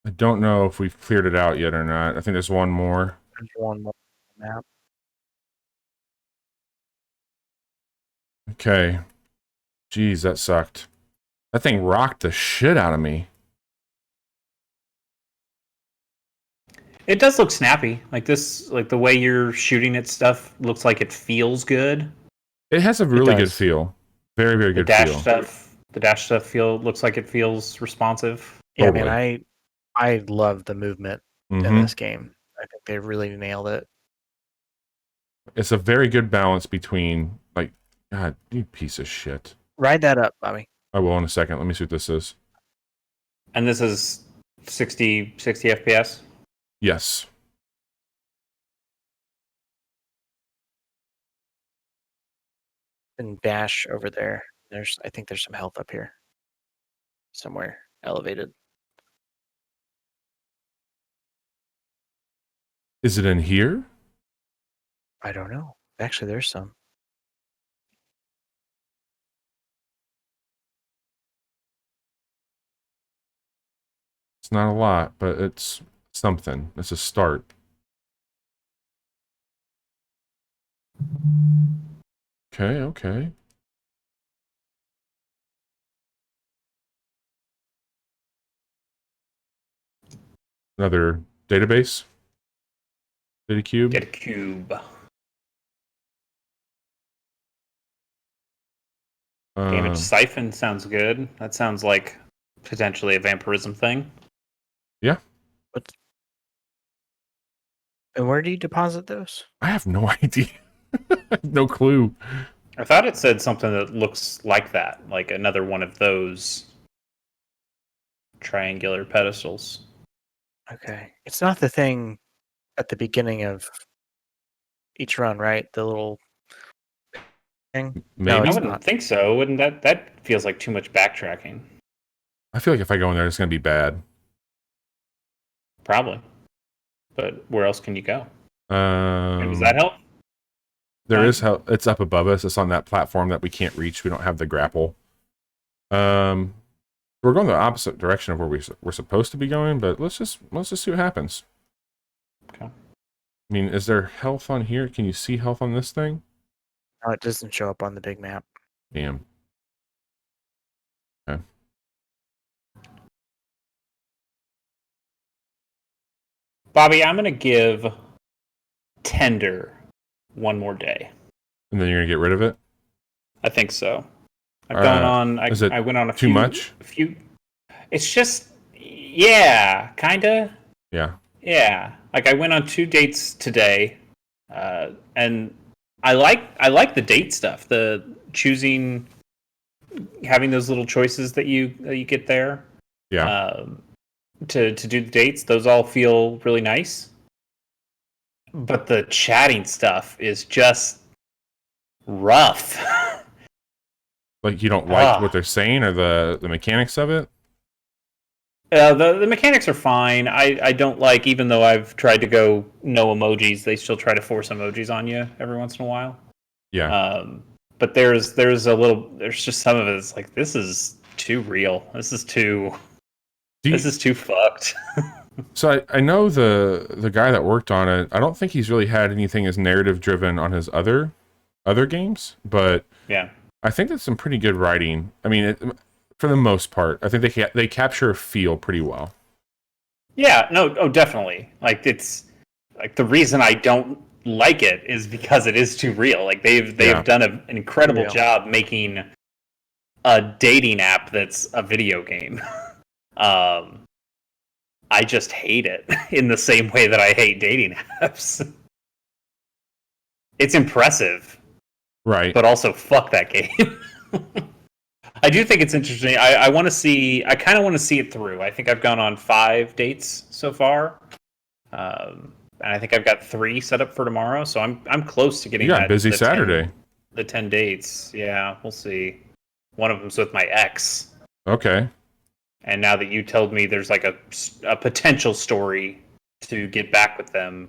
I don't know if we've cleared it out yet or not. I think there's one more. There's one more map. Okay. Jeez, that sucked. That thing rocked the shit out of me. It does look snappy. Like this, like the way you're shooting at stuff looks like it feels good. It has a really good feel. Very, very good feel. The dash stuff looks like it feels responsive. Yeah, totally. Man, I love the movement in this game. I think they really nailed it. It's a very good balance between, like, God, you piece of shit. Ride that up, Bobby. I will in a second. Let me see what this is. And this is 60 FPS? Yes. And dash over there. I think there's some health up here. Somewhere elevated. Is it in here? I don't know. Actually, there's some. It's not a lot, but it's something. It's a start. Okay, okay. Another database? Data cube? Get a cube. Damage Siphon sounds good. That sounds like potentially a vampirism thing. Yeah. And where do you deposit those? I have no idea. No clue. I thought it said something that looks like that, like another one of those triangular pedestals. Okay. It's not the thing at the beginning of each run, right? The little thing? No, Maybe. I it's wouldn't not. think so. Wouldn't that feels like too much backtracking? I feel like if I go in there, it's going to be bad. Probably. But where else can you go? Does that Um, help? there is help. It's up above us. It's on that platform that we can't reach. We don't have the grapple. We're going the opposite direction of where we're supposed to be going, but let's just see what happens. Okay. I mean, is there health on here? Can you see health on this thing? No, it doesn't show up on the big map. Damn. Okay. Bobby, I'm going to give Tender one more day. And then you're gonna get rid of it? I think so. I've gone on. I went on a few. Too much? A few. It's just, yeah, kinda. Yeah. Yeah. Like I went on 2 dates today, and I like the date stuff. The choosing, having those little choices that you get there. Yeah. To do the dates, those all feel really nice. But the chatting stuff is just rough. Like you don't like what they're saying or the mechanics of it? The mechanics are fine. I don't like, even though I've tried to go no emojis, they still try to force emojis on you every once in a while. Yeah. But there's just some of it that's like, this is too real. This is too fucked. So I know the guy that worked on it. I don't think he's really had anything as narrative driven on his other games, but yeah, I think that's some pretty good writing. I mean, for the most part, I think they capture a feel pretty well. Yeah, no, definitely. Like it's like the reason I don't like it is because it is too real. Like they've done an incredible job making a dating app that's a video game. I just hate it in the same way that I hate dating apps. It's impressive, right? But also fuck that game. I do think it's interesting. I want to see. I kind of want to see it through. I think I've gone on 5 dates so far, and I think I've got 3 set up for tomorrow. So I'm close to getting. You got busy Saturday. The 10 dates. Yeah, we'll see. One of them's with my ex. Okay. And now that you told me there's like a potential story to get back with them,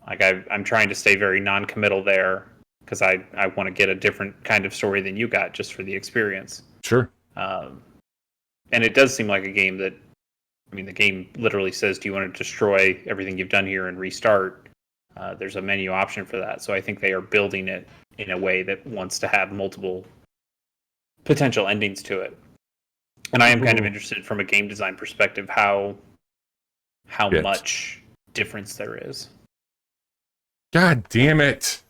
like I'm trying to stay very non-committal there because I want to get a different kind of story than you got just for the experience. Sure. And it does seem like a game that, I mean, the game literally says, do you want to destroy everything you've done here and restart? There's a menu option for that. So I think they are building it in a way that wants to have multiple potential endings to it. And I am kind of interested from a game design perspective how much difference there is. God damn it!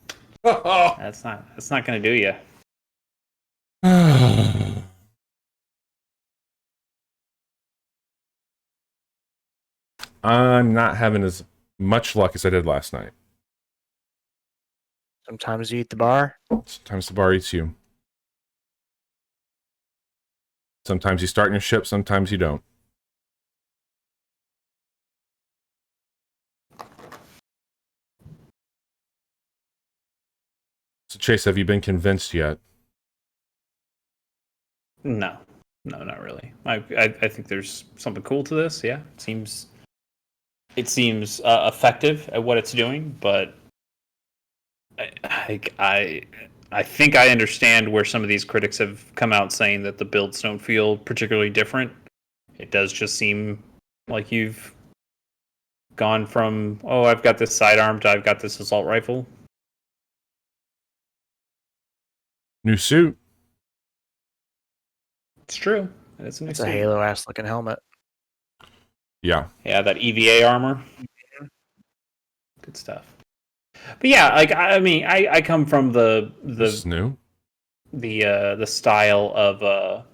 That's not going to do you. I'm not having as much luck as I did last night. Sometimes you eat the bar. Sometimes the bar eats you. Sometimes you start in your ship, sometimes you don't. So Chase, have you been convinced yet? No, not really. I think there's something cool to this. Yeah, it seems effective at what it's doing, but I think I understand where some of these critics have come out saying that the builds don't feel particularly different. It does just seem like you've gone from, oh, I've got this sidearm to I've got this assault rifle. New suit. It's true. It's a new It's a suit. Halo-ass looking helmet. Yeah. Yeah, that EVA armor. Good stuff. But yeah, like I mean, I come from This is new. the style of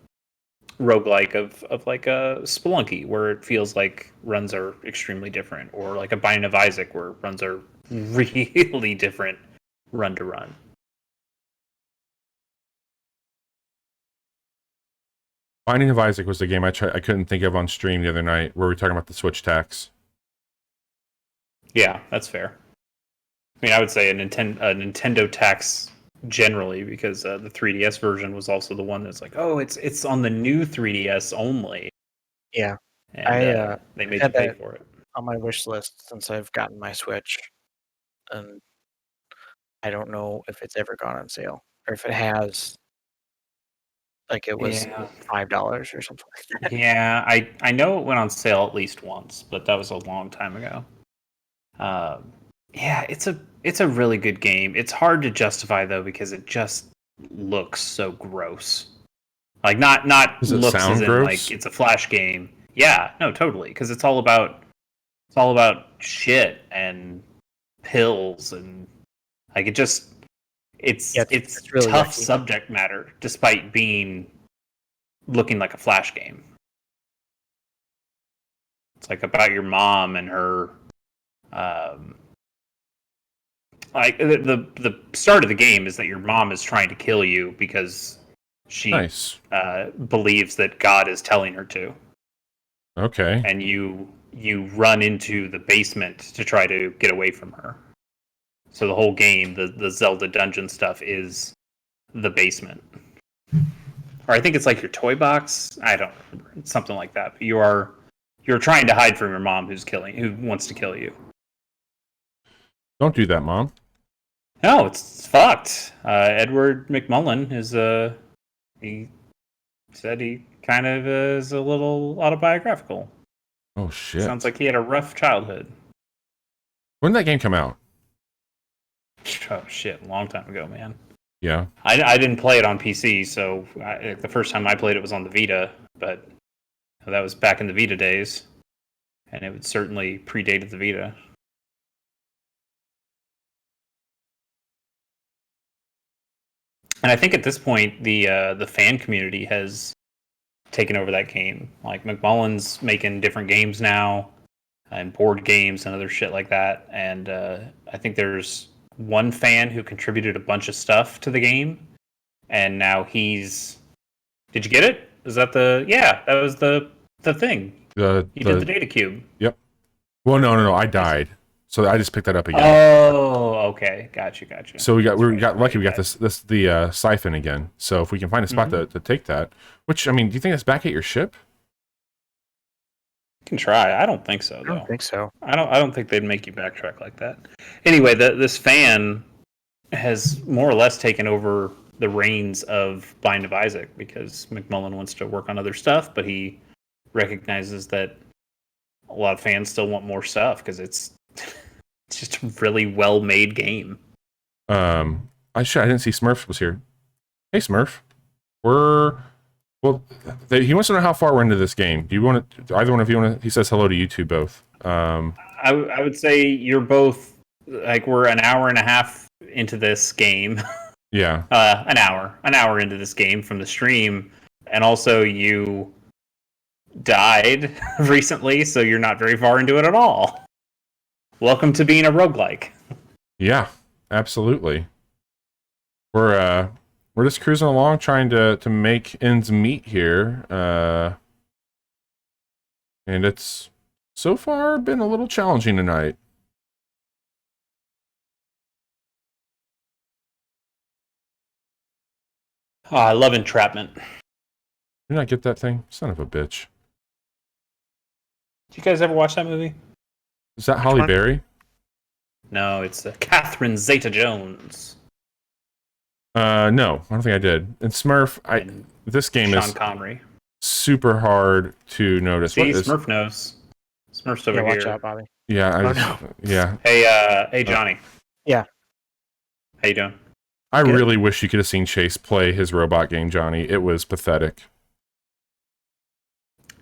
roguelike of like a Spelunky, where it feels like runs are extremely different, or like a Binding of Isaac, where runs are really different run to run. Binding of Isaac was the game I couldn't think of on stream the other night, where we were talking about the Switch tax. Yeah, that's fair. I mean, I would say a Nintendo tax generally, because the 3DS version was also the one that's like, oh, it's on the new 3DS only. Yeah, And they made you had pay that for it. on my wish list since I've gotten my Switch, and I don't know if it's ever gone on sale, or if it has, like it was Yeah. $5 or something like that. Yeah, I know it went on sale at least once, but that was a long time ago. Yeah, it's a really good game. It's hard to justify though because it just looks so gross. Like not Does it looks sound as in gross? like it's a Flash game. Yeah, no, totally, because it's all about shit and pills and like it just it's really tough yucky. subject matter despite being looking like a Flash game. It's like about your mom and her like the start of the game is that your mom is trying to kill you because she Nice. believes that God is telling her to, Okay. and you run into the basement to try to get away from her. So the whole game, the Zelda dungeon stuff, is the basement, or I think it's like your toy box. I don't remember. It's something like that. But you're trying to hide from your mom who wants to kill you. Don't do that, Mom. No, it's fucked. Edward McMullen is he said he kind of is a little autobiographical. Oh shit. Sounds like he had a rough childhood. When did that game come out? Oh shit, a long time ago, man. Yeah. I didn't play it on PC, so the first time I played it was on the Vita, but that was back in the Vita days, and it would certainly predated the Vita. And I think at this point, the fan community has taken over that game. Like McMullen's making different games now, and board games and other shit like that. And I think there's one fan who contributed a bunch of stuff to the game, and now he's. Did you get it? Is that the? Yeah, that was the thing. He did the data cube. Yep. Well, no. I died, so I just picked that up again. Oh, okay, gotcha. So we got lucky. We got the siphon again. So if we can find a spot to take that, which I mean, do you think it's back at your ship? You can try. I don't think so, though. I don't think so. I don't think they'd make you backtrack like that. Anyway, this fan has more or less taken over the reins of Bind of Isaac because McMullen wants to work on other stuff, but he recognizes that a lot of fans still want more stuff because it's just a really well-made game. I didn't see Smurf was here. Hey, Smurf. He wants to know how far we're into this game. Do you want to? Either one of you want to? He says hello to you two both. I would say you're both like we're an hour and a half into this game. Yeah. An hour into this game from the stream, and also you died recently, so you're not very far into it at all. Welcome to being a roguelike. Yeah, absolutely. We're just cruising along, trying to make ends meet here, and it's so far been a little challenging tonight. Oh, I love Entrapment. Did not get that thing? Son of a bitch. Did you guys ever watch that movie? Is that Holly one? Berry? No, it's Catherine Zeta-Jones. No, I don't think I did. And Smurf, And this game Sean is Connery. super hard to notice. See, Smurf knows. Smurf's over Yeah, watch here. out, Bobby. Yeah, no. Yeah. Hey, Johnny. Yeah. How you doing? I Good. really wish you could have seen Chase play his robot game, Johnny. It was pathetic.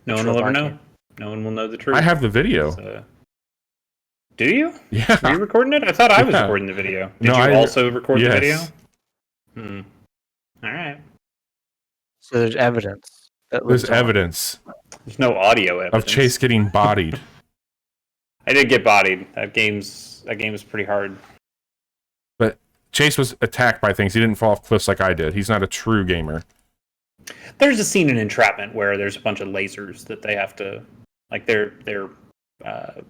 No Which one will ever robot know. game? No one will know the truth. I have the video. So- Do you? Yeah. Were you recording it? I thought I was Yeah. recording the video. Did No, you I- also record the video? yes. All right. So there's evidence. That There's lives on. evidence There's no audio evidence. of Chase getting bodied. I did get bodied. That game is pretty hard. But Chase was attacked by things. He didn't fall off cliffs like I did. He's not a true gamer. There's a scene in Entrapment where there's a bunch of lasers that they have to, like, they're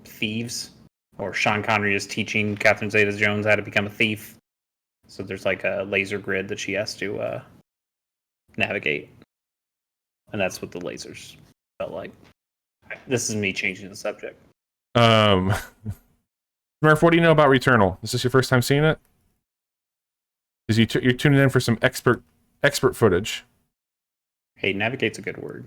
thieves, or Sean Connery is teaching Catherine Zeta-Jones how to become a thief. So there's like a laser grid that she has to navigate, and that's what the lasers felt like. This is me changing the subject. Smurf, what do you know about Returnal? Is this your first time seeing it? Is you're tuning in for some expert footage? Hey, navigate's a good word.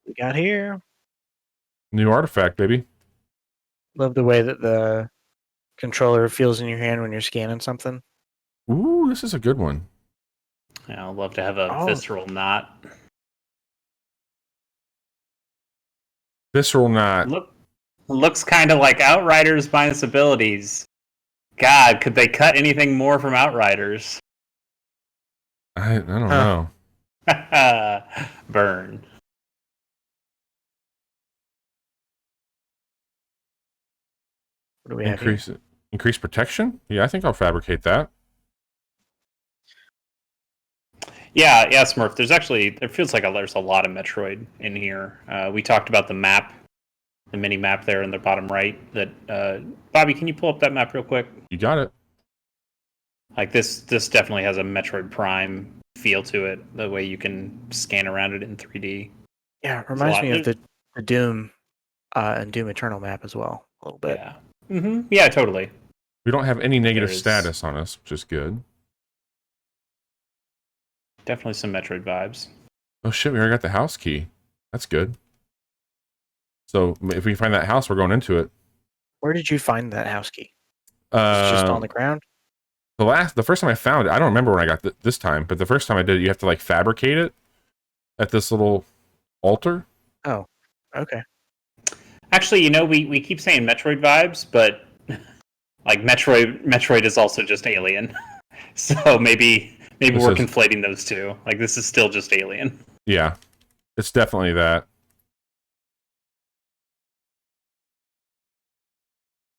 We got here. New artifact, baby. Love the way that the controller feels in your hand when you're scanning something. Ooh, this is a good one. Yeah, I'd love to have a Oh. visceral knot. Visceral knot. Looks kind of like Outriders minus abilities. God, could they cut anything more from Outriders? I don't know. Burn. What do we have here? Increase protection? Yeah, I think I'll fabricate that. Yeah, Smurf. There feels like there's a lot of Metroid in here. We talked about the map, the mini map there in the bottom right. That Bobby, can you pull up that map real quick? You got it. Like this definitely has a Metroid Prime feel to it. The way you can scan around it in 3D. Yeah, it reminds lot. me of the Doom and Doom Eternal map as well, a little bit. Yeah. Yeah, totally. We don't have any negative There is- status on us, which is good. Definitely some Metroid vibes. Oh shit, we already got the house key. That's good. So if we find that house, we're going into it. Where did you find that house key? It's just on the ground? The first time I found it, I don't remember when I got this time, but the first time I did it, you have to like fabricate it at this little altar. Oh, okay. Actually, we keep saying Metroid vibes, but like Metroid is also just Alien. So maybe we're conflating those two. Like this is still just Alien. Yeah, it's definitely that.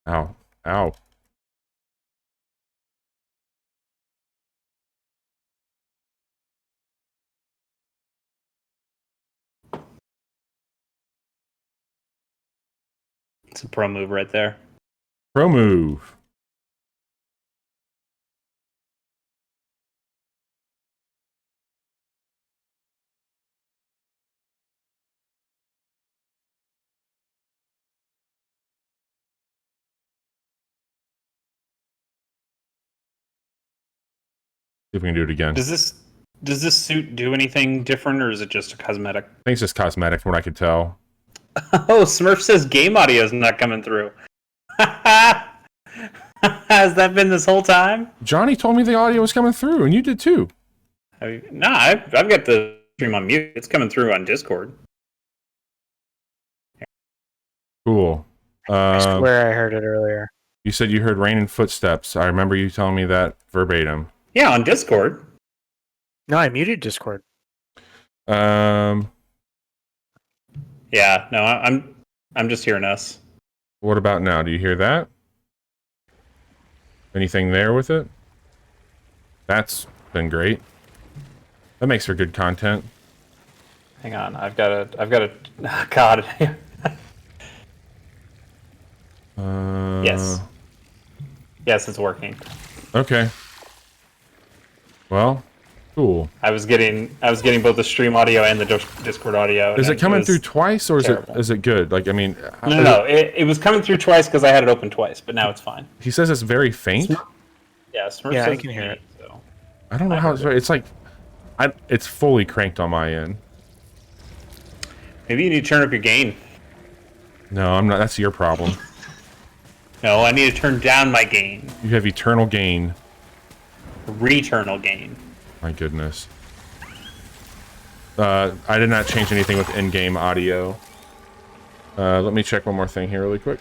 Ow. Ow. It's a pro move right there. Pro move. See if we can do it again. Does this suit do anything different, or is it just a cosmetic? I think it's just cosmetic from what I could tell. Oh, Smurf says game audio is not coming through. Has that been this whole time? Johnny told me the audio was coming through, and you did too. I've got the stream on mute. It's coming through on Discord. Cool. I swear I heard it earlier. You said you heard rain and footsteps. I remember you telling me that verbatim. Yeah, on Discord. No, I muted Discord. Yeah, no, I'm just hearing us. What about now? Do you hear that? Anything there with it? That's been great. That makes for good content. Hang on, I've got a God. Yes. Yes, it's working. Okay. Well, Cool. I was getting both the stream audio and the Discord audio. Is it coming through twice, or terrible. is it good? Like, I mean, No. It was coming through twice because I had it open twice, but now it's fine. He says it's very faint. Yeah, Smurf Yeah, says I can hear it. So. I don't know how it's like. It's fully cranked on my end. Maybe you need to turn up your gain. No, I'm not. That's your problem. No, I need to turn down my gain. You have eternal gain. Returnal gain. My goodness. I did not change anything with in-game audio. Let me check one more thing here really quick.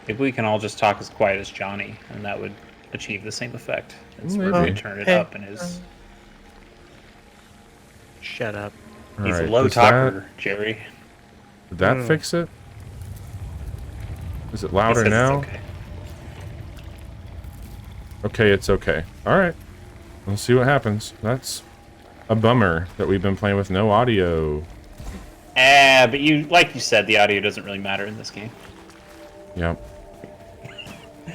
Maybe we can all just talk as quiet as Johnny, and that would achieve the same effect. And Maybe. Smurf can turn it up in his... Shut up. He's Alright, a low does talker, Jerry. Did that fix it? Is it louder He says now? it's okay. Okay, it's okay. Alright. We'll see what happens. That's a bummer that we've been playing with no audio. But like you said, the audio doesn't really matter in this game. Yep.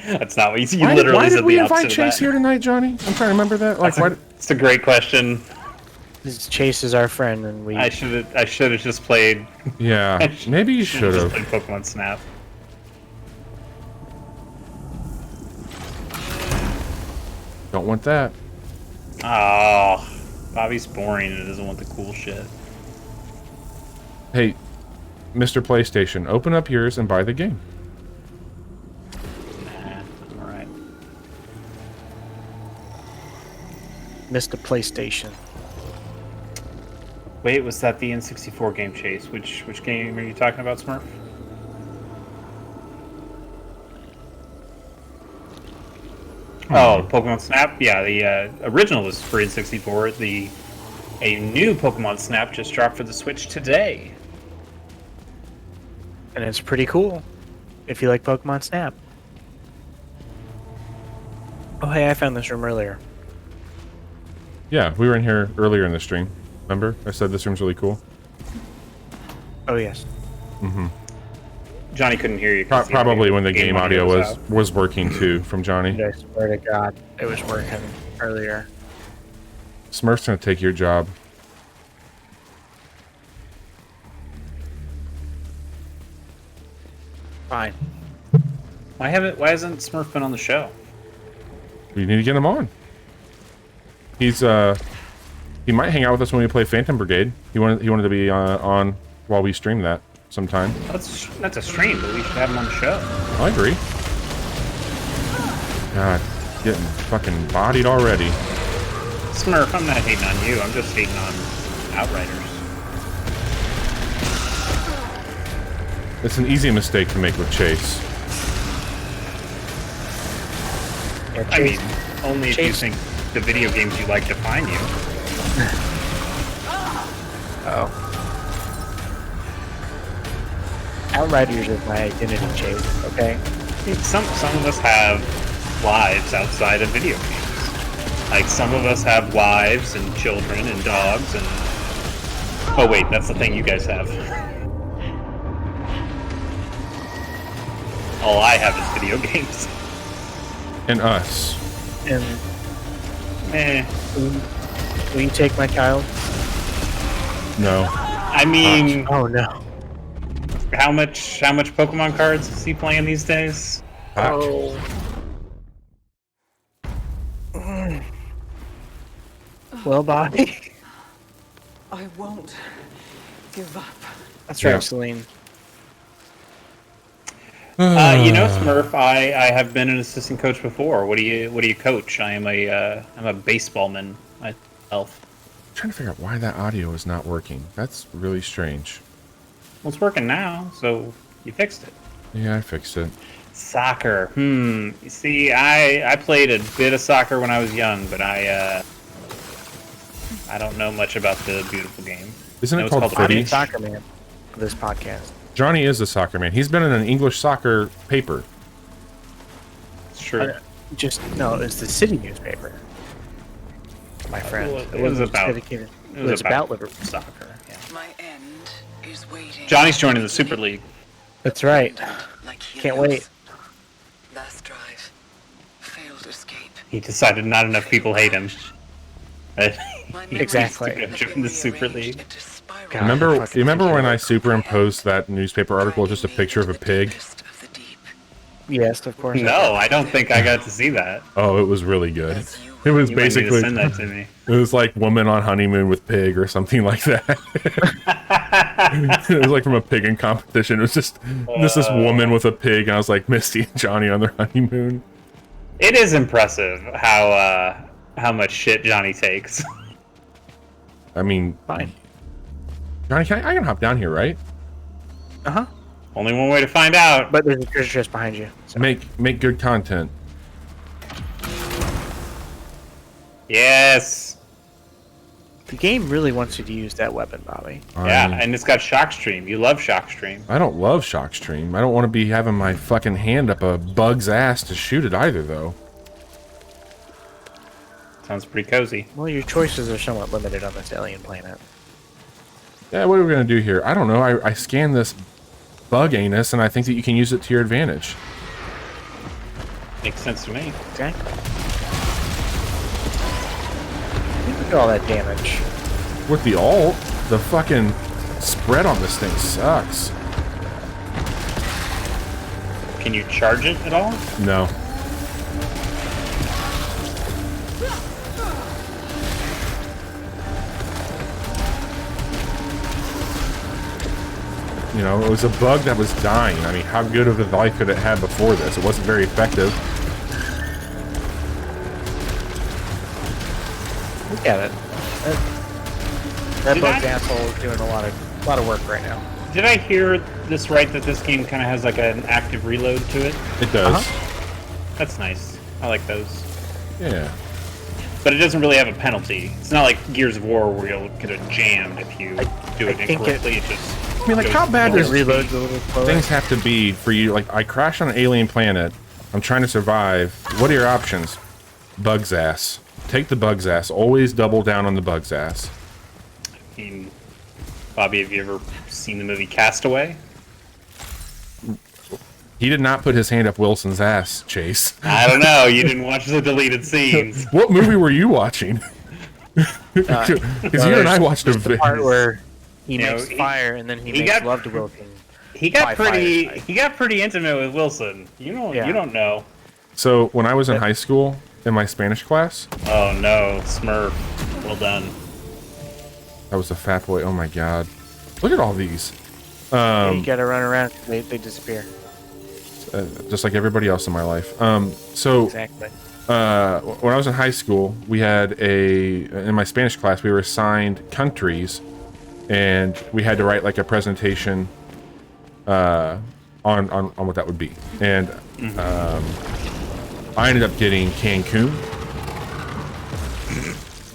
That's not what you Why literally did said we the invite opposite Chase of here that. tonight, Johnny? I'm trying to remember that. Like, why? It's a great question. Chase is our friend, and we. I should have just played. Yeah, maybe you should Just have. played Pokemon Snap. Don't want that. Oh, Bobby's boring and doesn't want the cool shit. Hey, Mr. PlayStation, open up yours and buy the game. Nah, I'm alright. Missed the PlayStation. Wait, was that the N64 game, Chase? Which game are you talking about, Smurf? Oh, Pokemon Snap? Yeah, the original was for N64. A new Pokemon Snap just dropped for the Switch today. And it's pretty cool if you like Pokemon Snap. Oh, hey, I found this room earlier. Yeah, we were in here earlier in the stream. Remember? I said this room's really cool. Oh, yes. Mm-hmm. Johnny couldn't hear you. Probably when the game audio was working too from Johnny. I swear to God, it was working earlier. Smurf's gonna take your job. Fine. Why hasn't Smurf been on the show? We need to get him on. He's he might hang out with us when we play Phantom Brigade. He wanted to be on while we stream that sometime. That's a stream, but we should have him on the show. I agree. God, getting fucking bodied already. Smurf, I'm not hating on you. I'm just hating on Outriders. It's an easy mistake to make with Chase. Yeah, I mean, Chase, only if you think the video games you like define you. oh. Outriders is my identity, Chase, okay? Some of us have lives outside of video games. Like, some of us have wives and children and dogs and... Oh wait, that's the thing you guys have. All I have is video games. And us. And Eh. will you take my child? No. I mean, Oh, no. how much Pokemon cards is he playing these days? Fuck. Oh. Well, Bobby. I won't give up. That's right, Yeah. Celine. You know, Smurf, I have been an assistant coach before. What do you coach? I'm a baseballman myself. I'm trying to figure out why that audio is not working. That's really strange. Well, it's working now, so you fixed it. Yeah, I fixed it. Soccer. You see, I played a bit of soccer when I was young, but I don't know much about the beautiful game. Isn't No, it it's called called I'm footy? the soccer man of this podcast. Johnny is a soccer man. He's been in an English soccer paper. It's true. Just, no, it's the city newspaper. My friend. Well, it was about- dedicated. It was about Liverpool. soccer. Yeah. My end is waiting. Johnny's joining the Super League. That's right. Like Can't wait. Last drive. Failed escape. He decided not enough people hate him. Exactly. In the Super League. God, Remember, fucking you remember when I ridiculous. superimposed that newspaper article, just a picture of a pig? Yes, of course. No, I don't think I got to see that. Oh, it was really good. It was You might need to basically, send that to me. it was like woman on honeymoon with pig or something like that. It was like from a pigging competition. It was just this woman with a pig, and I was like Misty and Johnny on their honeymoon. It is impressive how much shit Johnny takes. I mean, Fine. Johnny, I can hop down here, right? Uh huh. Only one way to find out. But there's a treasure chest behind you. So. Make good content. Yes. The game really wants you to use that weapon, Bobby. Yeah, and it's got shock stream. You love shock stream. I don't love shock stream. I don't want to be having my fucking hand up a bug's ass to shoot it either, though. Sounds pretty cozy. Well, your choices are somewhat limited on this alien planet. Yeah, what are we gonna do here? I don't know. I scanned this bug anus, and I think that you can use it to your advantage. Makes sense to me. Exactly. Look at all that damage. With the alt, the fucking spread on this thing sucks. Can you charge it at all? No. You know, it was a bug that was dying. I mean, how good of a life could it have before this? It wasn't very effective. Look at it. That Did bug's I- asshole is doing a lot of work right now. Did I hear this right that this game kind of has like an active reload to it? It does. That's nice. I like those. Yeah. But it doesn't really have a penalty. It's not like Gears of War where you'll get a jammed if you do it I think incorrectly. It just. I mean, like, goes how bad lower does It speed. reloads a little slower. things have to be for you? Like, I crash on an alien planet. I'm trying to survive. What are your options? Bug's ass. Take the bug's ass. Always double down on the bug's ass. I mean, Bobby, have you ever seen the movie Castaway? He did not put his hand up Wilson's ass, Chase. I don't know. You didn't watch the deleted scenes. What movie were you watching? Because you and I watched the part where he You know, makes fire and then he he makes got- love to Wilson. He got By pretty. fireside. He got pretty intimate with Wilson. You don't. Yeah. You don't know. So when I was in high school, in my Spanish class, Oh no, Smurf. Well done. I was a fat boy. Oh my god. Look at all these. You gotta run around. They disappear. Just like everybody else in my life. So Exactly. when I was in high school, we had in my Spanish class, we were assigned countries, and we had to write like a presentation on what that would be. And I ended up getting Cancun.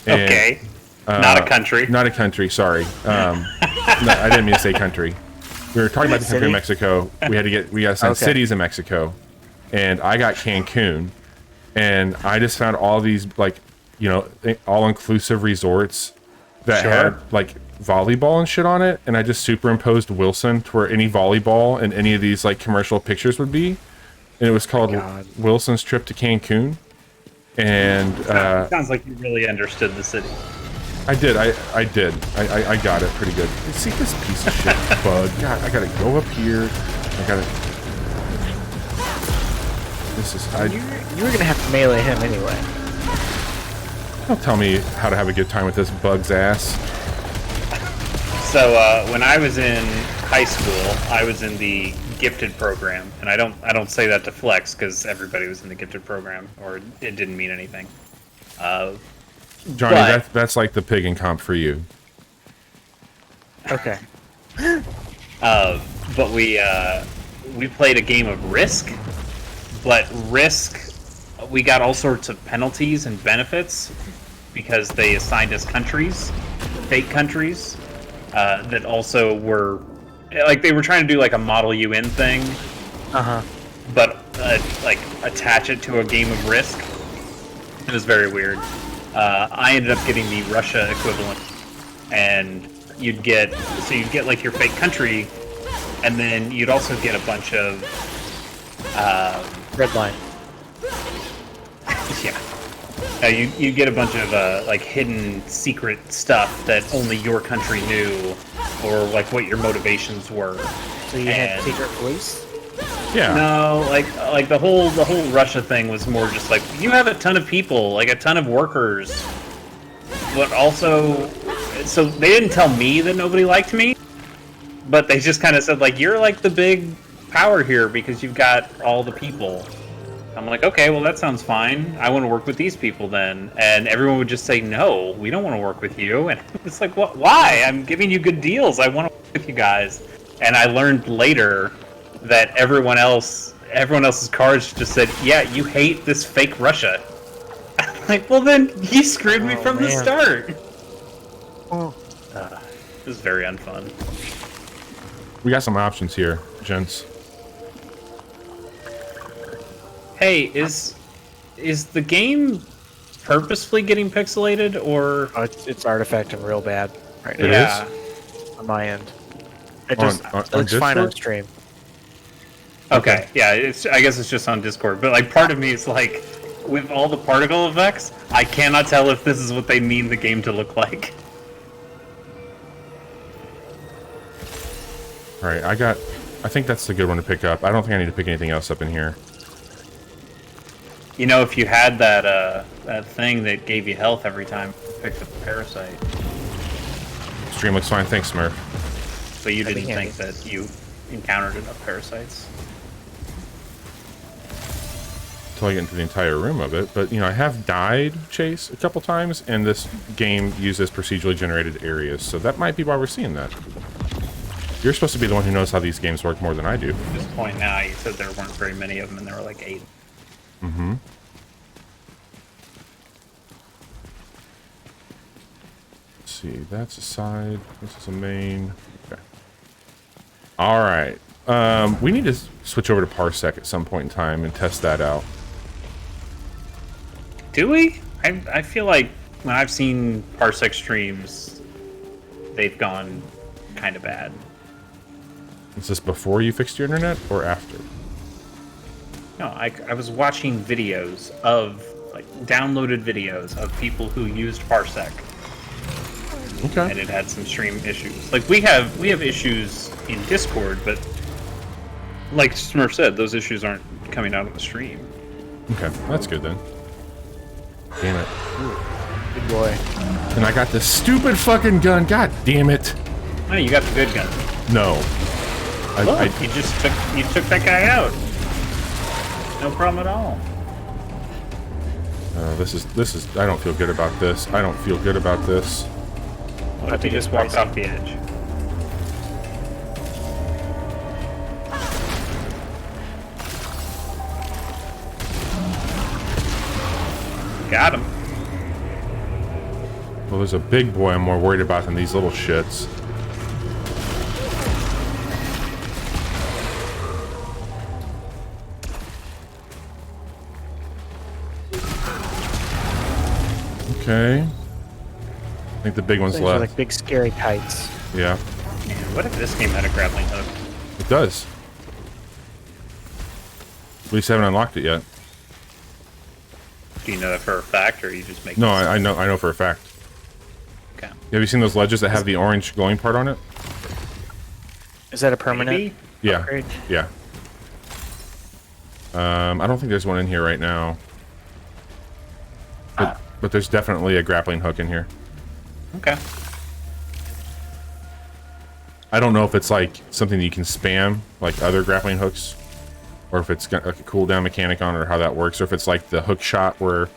And, Okay. Not a country. Not a country, sorry. No, I didn't mean to say country. We were talking about the country City? of Mexico. We got some Okay. cities in Mexico, and I got Cancun, and I just found all these like, you know, all-inclusive resorts that Sure. had like volleyball and shit on it, and I just superimposed Wilson to where any volleyball and any of these like commercial pictures would be, and it was called God. Wilson's Trip to Cancun, and Sounds like you really understood the city. I did. I did. I got it pretty good. See this piece of shit bug. God, I gotta go up here. I gotta. This is. You were gonna have to melee him anyway. Don't tell me how to have a good time with this bug's ass. So when I was in high school, I was in the gifted program, and I don't say that to flex because everybody was in the gifted program, or it didn't mean anything. Johnny, But- that's like the pig in comp for you. Okay. But we played a game of Risk, but Risk, we got all sorts of penalties and benefits because they assigned us countries, fake countries, that also were like they were trying to do like a Model UN thing, but like attach it to a game of Risk. It was very weird. I ended up getting the Russia equivalent, and you'd get like your fake country, and then you'd also get a bunch of Red line. yeah, You get a bunch of like hidden secret stuff that only your country knew, or like what your motivations were. So you had secret police? Yeah. No, like the whole Russia thing was more just like you have a ton of people, like a ton of workers, but also, so they didn't tell me that nobody liked me, but they just kind of said like you're like the big power here because you've got all the people. I'm like, okay, well that sounds fine. I want to work with these people then, and everyone would just say no, we don't want to work with you, and it's like, what? Why? I'm giving you good deals. I want to work with you guys, and I learned later that everyone else's cards just said, yeah, you hate this fake Russia. I'm like, well then, you screwed me from the start. Oh. It was very unfun. We got some options here, gents. Hey, is the game purposefully getting pixelated, or... Oh, it's artifacting real bad right now. It yeah. On my end. It just on looks fine on Discord? stream. Okay, yeah, I guess it's just on Discord, but like part of me is like, with all the particle effects, I cannot tell if this is what they mean the game to look like. Alright, I think that's the good one to pick up. I don't think I need to pick anything else up in here. You know, if you had that that thing that gave you health every time you picked up a parasite, Stream looks fine, thanks, Smurf. but you That'd didn't be think that you encountered enough parasites. Until I get into the entire room of it. But, you know, I have died, Chase, a couple times, and this game uses procedurally generated areas, so that might be why we're seeing that. You're supposed to be the one who knows how these games work more than I do. At this point now, you said there weren't very many of them, and there were like 8. Mm-hmm. Let's see, that's a side, this is a main. Okay. Alright. We need to switch over to Parsec at some point in time and test that out. Do we? I feel like when I've seen Parsec streams, they've gone kind of bad. Is this before you fixed your internet or after? No, I was watching videos of, like, downloaded videos of people who used Parsec, Okay. and it had some stream issues. Like, we have issues in Discord, but like Smurf said, those issues aren't coming out of the stream. Okay, that's good then. Damn it. Good boy. And I got this stupid fucking gun. God damn it. No, you got the good gun. No. Look, you took that guy out. No problem at all. This is. I don't feel good about this. I don't feel good about this. What if he just walks off the edge? Got him. Well, there's a big boy I'm more worried about than these little shits. Okay. I think the big one's Things are left. like big scary kites. Yeah, Man, what if this game had a grappling hook? it does. We just haven't unlocked it yet. Do you know that for a fact, or you just make? No, this- I know for a fact. Okay. Have you seen those ledges that have the orange glowing part on it? Is that a permanent Maybe? Yeah. upgrade? Yeah. I don't think there's one in here right now. But there's definitely a grappling hook in here. Okay. I don't know if it's like something that you can spam like other grappling hooks, or if it's got like a cooldown mechanic on it, or how that works, or if it's like the hook shot where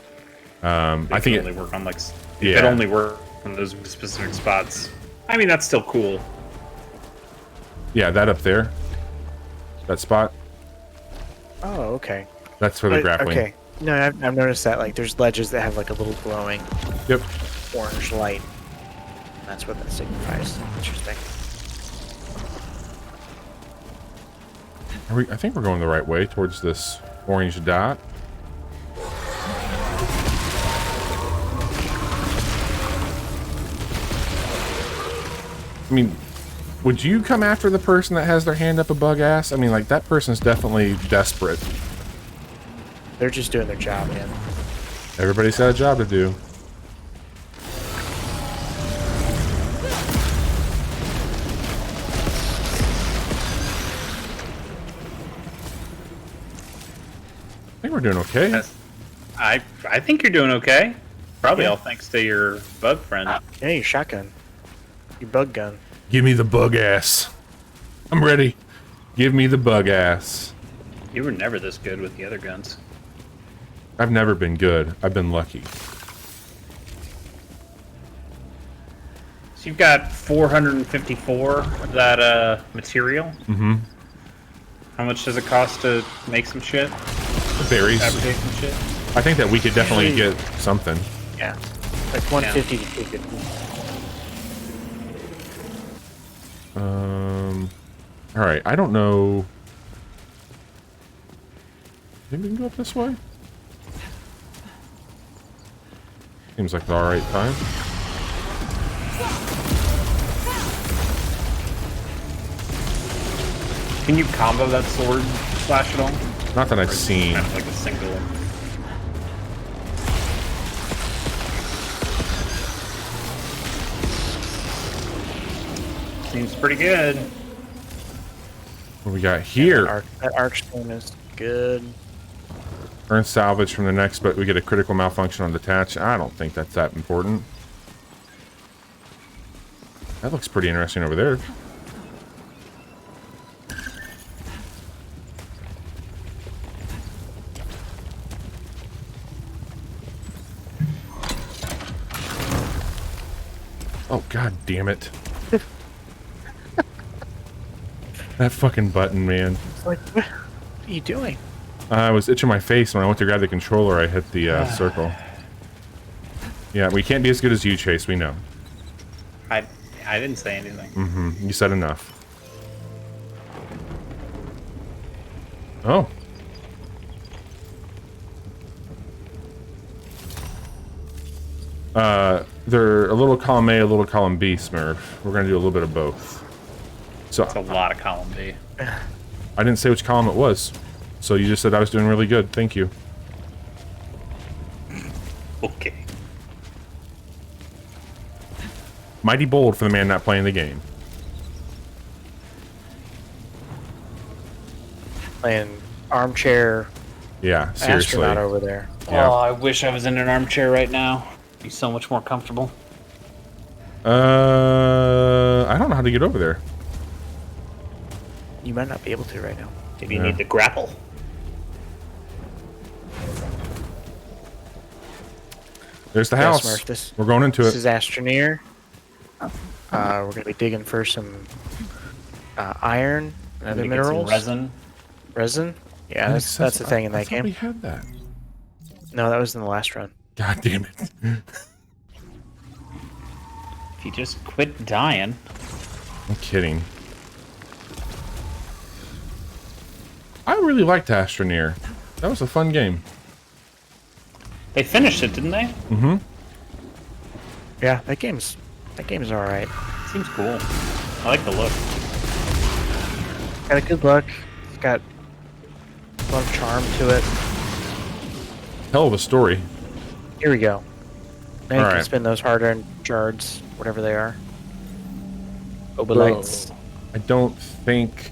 I think only work on like Yeah. it only work on those specific spots. I mean, that's still cool. yeah, that up there, that spot, Oh, okay. that's for the But- grappling. Okay. No, I've noticed that like there's ledges that have like a little glowing Yep. orange light. That's what that signifies. Interesting. I think we're going the right way towards this orange dot. I mean, would you come after the person that has their hand up a bug ass? I mean, like, that person's definitely desperate. They're just doing their job, man. Everybody's got a job to do. I think we're doing okay. I think you're doing okay. Probably Yeah. all thanks to your bug friend. Yeah, your shotgun. Your bug gun. Give me the bug ass. I'm ready. Give me the bug ass. You were never this good with the other guns. I've never been good. I've been lucky. So you've got 454 of that material. Mm-hmm. How much does it cost to make some shit? It varies. Fabricate some shit? I think that we could definitely get something. Yeah. Like 150 to 250. All right. I don't know. Think we can go up this way? Seems like the all right time. Can you combo that sword slash at all? Not that I've Or is it seen. kind of like a single. Seems pretty good. What we got here? That archstone is good. Earn salvage from the next, but we get a critical malfunction on detach. I don't think that's that important. That looks pretty interesting over there. Oh, god damn it. That fucking button, man. It's like, what are you doing? I was itching my face when I went to grab the controller. I hit the circle. Yeah, we can't be as good as you, Chase. We know. I didn't say anything. Mm-hmm. You said enough. Oh. They're a little column A, a little column B, Smurf. We're gonna do a little bit of both. So It's a lot of column B. I didn't say which column it was. So you just said I was doing really good. Thank you. Okay. Mighty bold for the man not playing the game. Playing armchair Yeah, seriously. astronaut over there. Yeah. Oh, I wish I was in an armchair right now. Be so much more comfortable. I don't know how to get over there. You might not be able to right now. Maybe you Yeah. need to grapple. There's the Yeah, house. Smurf, this- We're going into This it. is Astroneer. We're gonna be digging for some iron and other Maybe get some minerals. resin. Resin? Yeah, that's the thing in I that thought we game. had that. No, that was in the last run. God damn it. If you just quit dying. I'm kidding. I really liked Astroneer. That was a fun game. They finished it, didn't they? Mm-hmm. Yeah, that game's all right. Seems cool. I like the look. Got a good look. It's got a lot of charm to it. Hell of a story. Here we go. Now you All can right. spin those hard-earned shards, whatever they are. Obelites. I don't think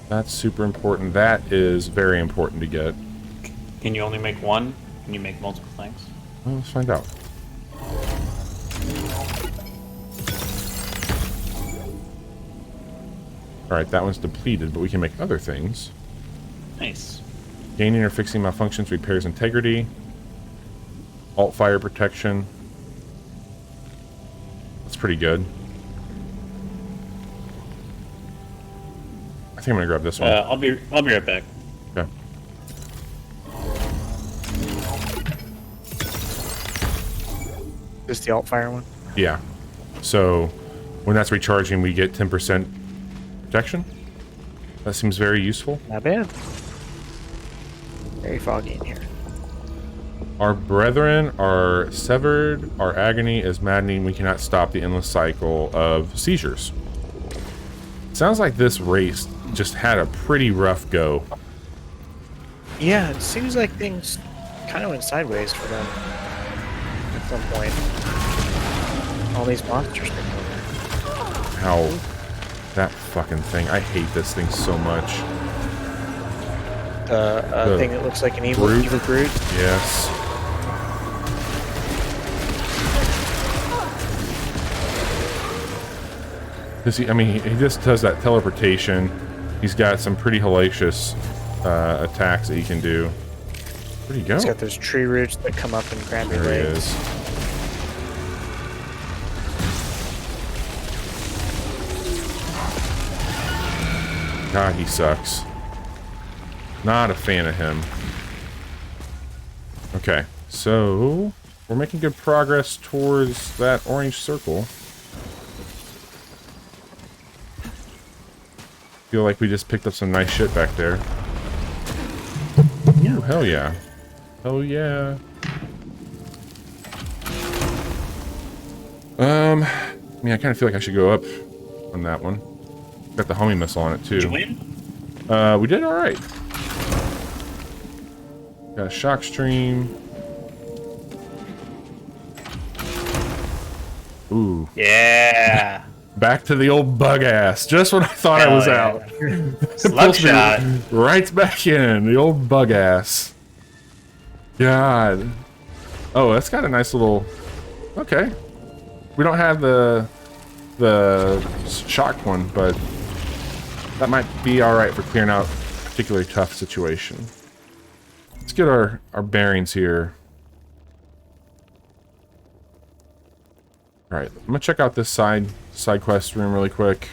that's super important. That is very important to get. Can you only make one? Can you make multiple things? Well, let's find out. Alright, that one's depleted, but we can make other things. Nice. Gaining or fixing malfunctions repairs integrity. Alt fire protection. That's pretty good. I think I'm gonna grab this one. I'll be right back. Okay. This the alt fire one? Yeah. So when that's recharging, we get 10% protection. That seems very useful. Not bad. Very foggy in here. Our brethren are severed. Our agony is maddening. We cannot stop the endless cycle of seizures. Sounds like this race just had a pretty rough go. Yeah, it seems like things kind of went sideways for them at some point. All these monsters took over. Ow. That fucking thing. I hate this thing so much. The thing that looks like an evil brute. Yes. I mean, he just does that teleportation. He's got some pretty hellacious attacks that he can do. Where'd he go? He's got those tree roots that come up and grab your There he legs. is. God, he sucks. Not a fan of him. Okay, so we're making good progress towards that orange circle. Feel like we just picked up some nice shit back there. Ooh, hell yeah. Hell yeah. I mean, I kind of feel like I should go up on that one. Got the homing missile on it, too. Did you win? We did alright. Got a shock stream. Ooh. Yeah. Back to the old bug ass. Just when I thought I was out. Slug shot. Right back in. The old bug ass. God. Oh, that's got a nice little... Okay. We don't have the shocked one, but that might be alright for clearing out a particularly tough situation. Let's get our bearings here. Alright, I'm gonna check out this side quest room really quick.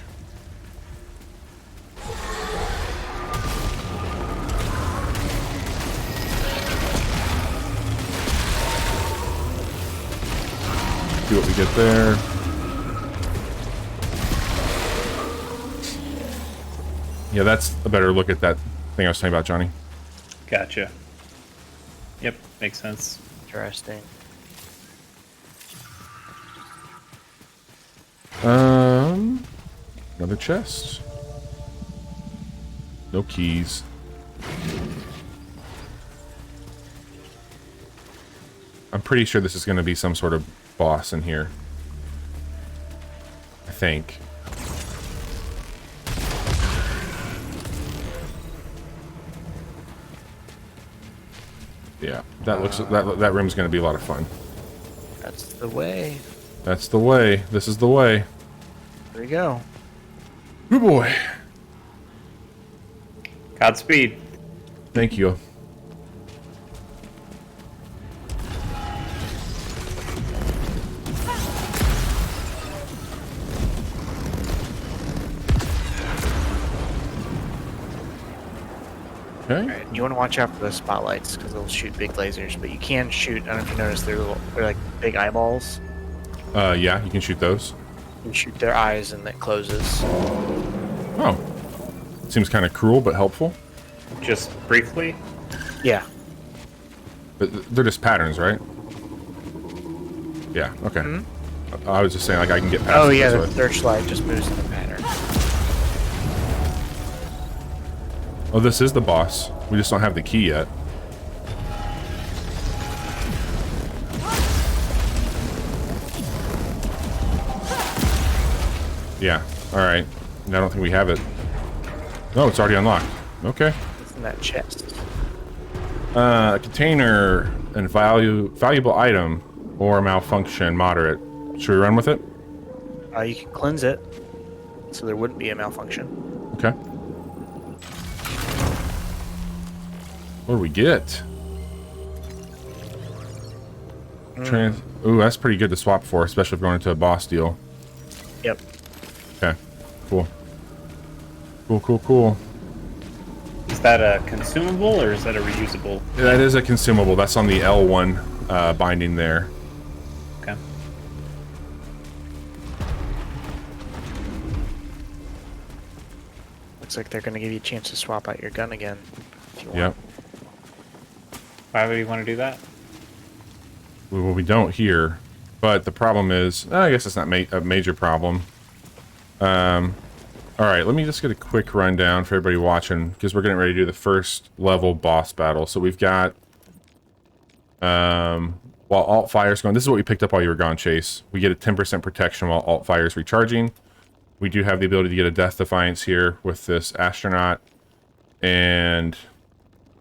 See what we get there. Yeah, that's a better look at that thing I was talking about, Johnny. Gotcha. Yep, makes sense. Interesting. Another chest. No keys. I'm pretty sure this is going to be some sort of boss in here. I think. Yeah, that looks that room's going to be a lot of fun. That's the way. That's the way. This is the way. There we go. Good boy. Godspeed. Thank you. Okay. Alright, you want to watch out for the spotlights because they'll shoot big lasers, but you can shoot. I don't know if you noticed they're like big eyeballs. Yeah, you can shoot those. You shoot their eyes and it closes. Oh. Seems kind of cruel, but helpful. Just briefly. Yeah. But they're just patterns, right? Yeah, okay. I was just saying, like, I can get past Oh it yeah, this the way. searchlight just moves in the pattern. Oh, this is the boss. We just don't have the key yet. Yeah, alright. I don't think we have it. No, it's already unlocked. Okay. It's in that chest. A container and valuable item or malfunction moderate. Should we run with it? You can cleanse it, so there wouldn't be a malfunction. Okay. What do we get? Ooh, that's pretty good to swap for, especially if we're going into a boss deal. Yep. Okay. Cool. Cool. Is that a consumable or is that a reusable? That is a consumable. That's on the L1 binding there. Okay. Looks like they're going to give you a chance to swap out your gun again. If you want. Yep. Why would you want to do that? Well, we don't here. But the problem is... I guess it's not a major problem. Alright, let me just get a quick rundown for everybody watching, because we're getting ready to do the first level boss battle. So we've got While alt fire's going, this is what we picked up while you were gone, Chase. We get a 10% protection while alt fire is recharging. We do have the ability to get a Death Defiance here with this astronaut. And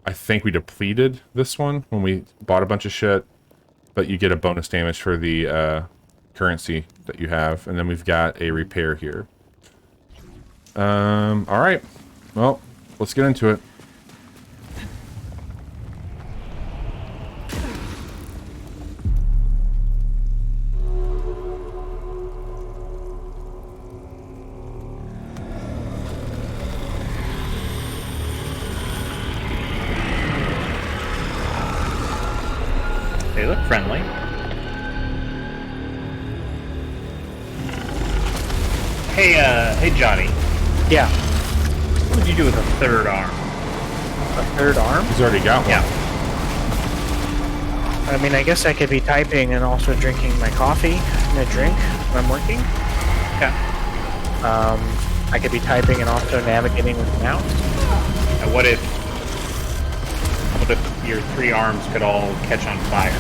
I think we depleted this one when we bought a bunch of shit. But you get a bonus damage for the currency that you have. And then we've got a repair here. Alright. Well, let's get into it. They look friendly. Hey Johnny. Yeah. What would you do with a third arm? A third arm? He's already got one. Yeah. I mean, I guess I could be typing and also drinking my coffee and a drink when I'm working. Okay. I could be typing and also navigating with the mouse. And what if your 3 arms could all catch on fire?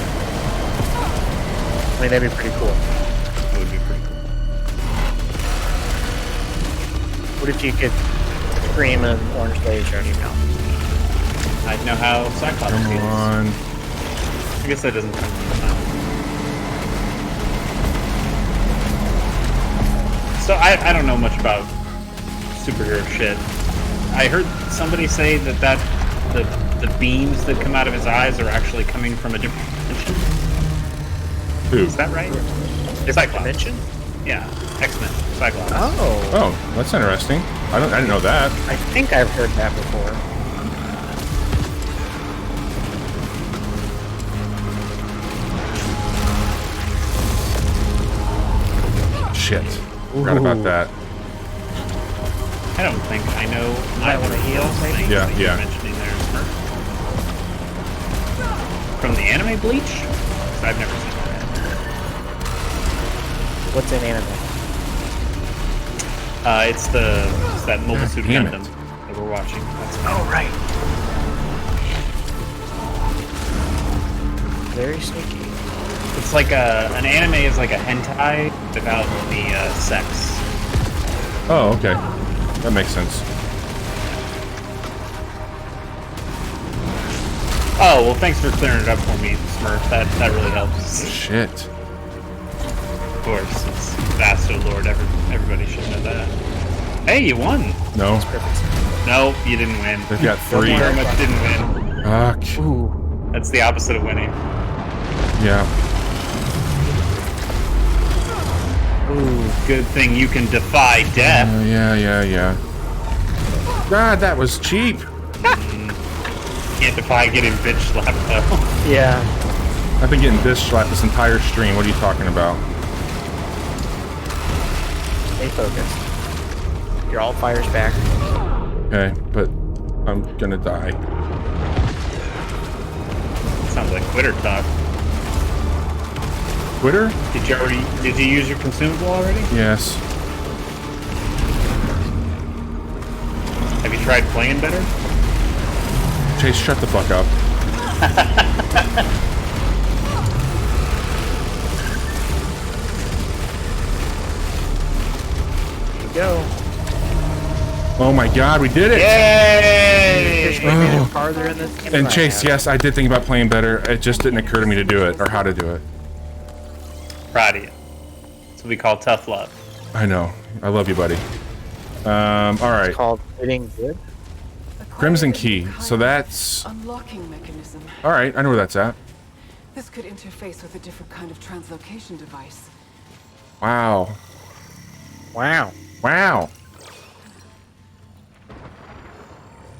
I mean, that'd be pretty cool. It would be pretty cool. What if you could scream an orange laser in your mouth? I'd know how Cyclops Come feels. on. I guess that doesn't come from the mouth. So I don't know much about superhero shit. I heard somebody say that the beams that come out of his eyes are actually coming from a different dimension. Who? Is that right? Cyclops. Dimension? Yeah, X-Men. Cyclops. Oh. Oh, that's interesting. I didn't know that. I think I've heard that before. Shit. Forgot about that. I don't think I know. Might wanna heal, maybe? Yeah, that yeah. You're mentioning there, Smurf. From the anime Bleach? 'Cause I've never seen that. What's in anime? It's that Mobile Suit damn Gundam it. that we're watching. That's Oh, right. Very sneaky. It's like an anime is like a hentai without the sex. Oh, okay. That makes sense. Oh well, thanks for clearing it up for me, Smurf. That really helps. Shit. Of course, it's Vasto Lord. Everybody should know that. Hey, you won. No. No, you didn't win. They've got 3. You very much didn't win. Fuck. Ooh. That's the opposite of winning. Yeah. Ooh, good thing you can defy death. Yeah. God, that was cheap. Can't defy getting bitch slapped though. Yeah. I've been getting this slapped this entire stream. What are you talking about? Stay focused. Your alt fire's back. Okay, but I'm gonna die. Sounds like quitter talk. Twitter? Did you use your consumable already? Yes. Have you tried playing better? Chase, shut the fuck up. Here we go. Oh my god, we did it! Yay! We made it farther in this game than And I Chase, have. yes, I did think about playing better. It just didn't occur to me to do it, or how to do it. Proud of you. That's what we call tough love. I know. I love you, buddy. Alright. It's called Getting Good. Crimson Key. So that's... Unlocking mechanism. Alright, I know where that's at. This could interface with a different kind of translocation device. Wow. Wow. Wow.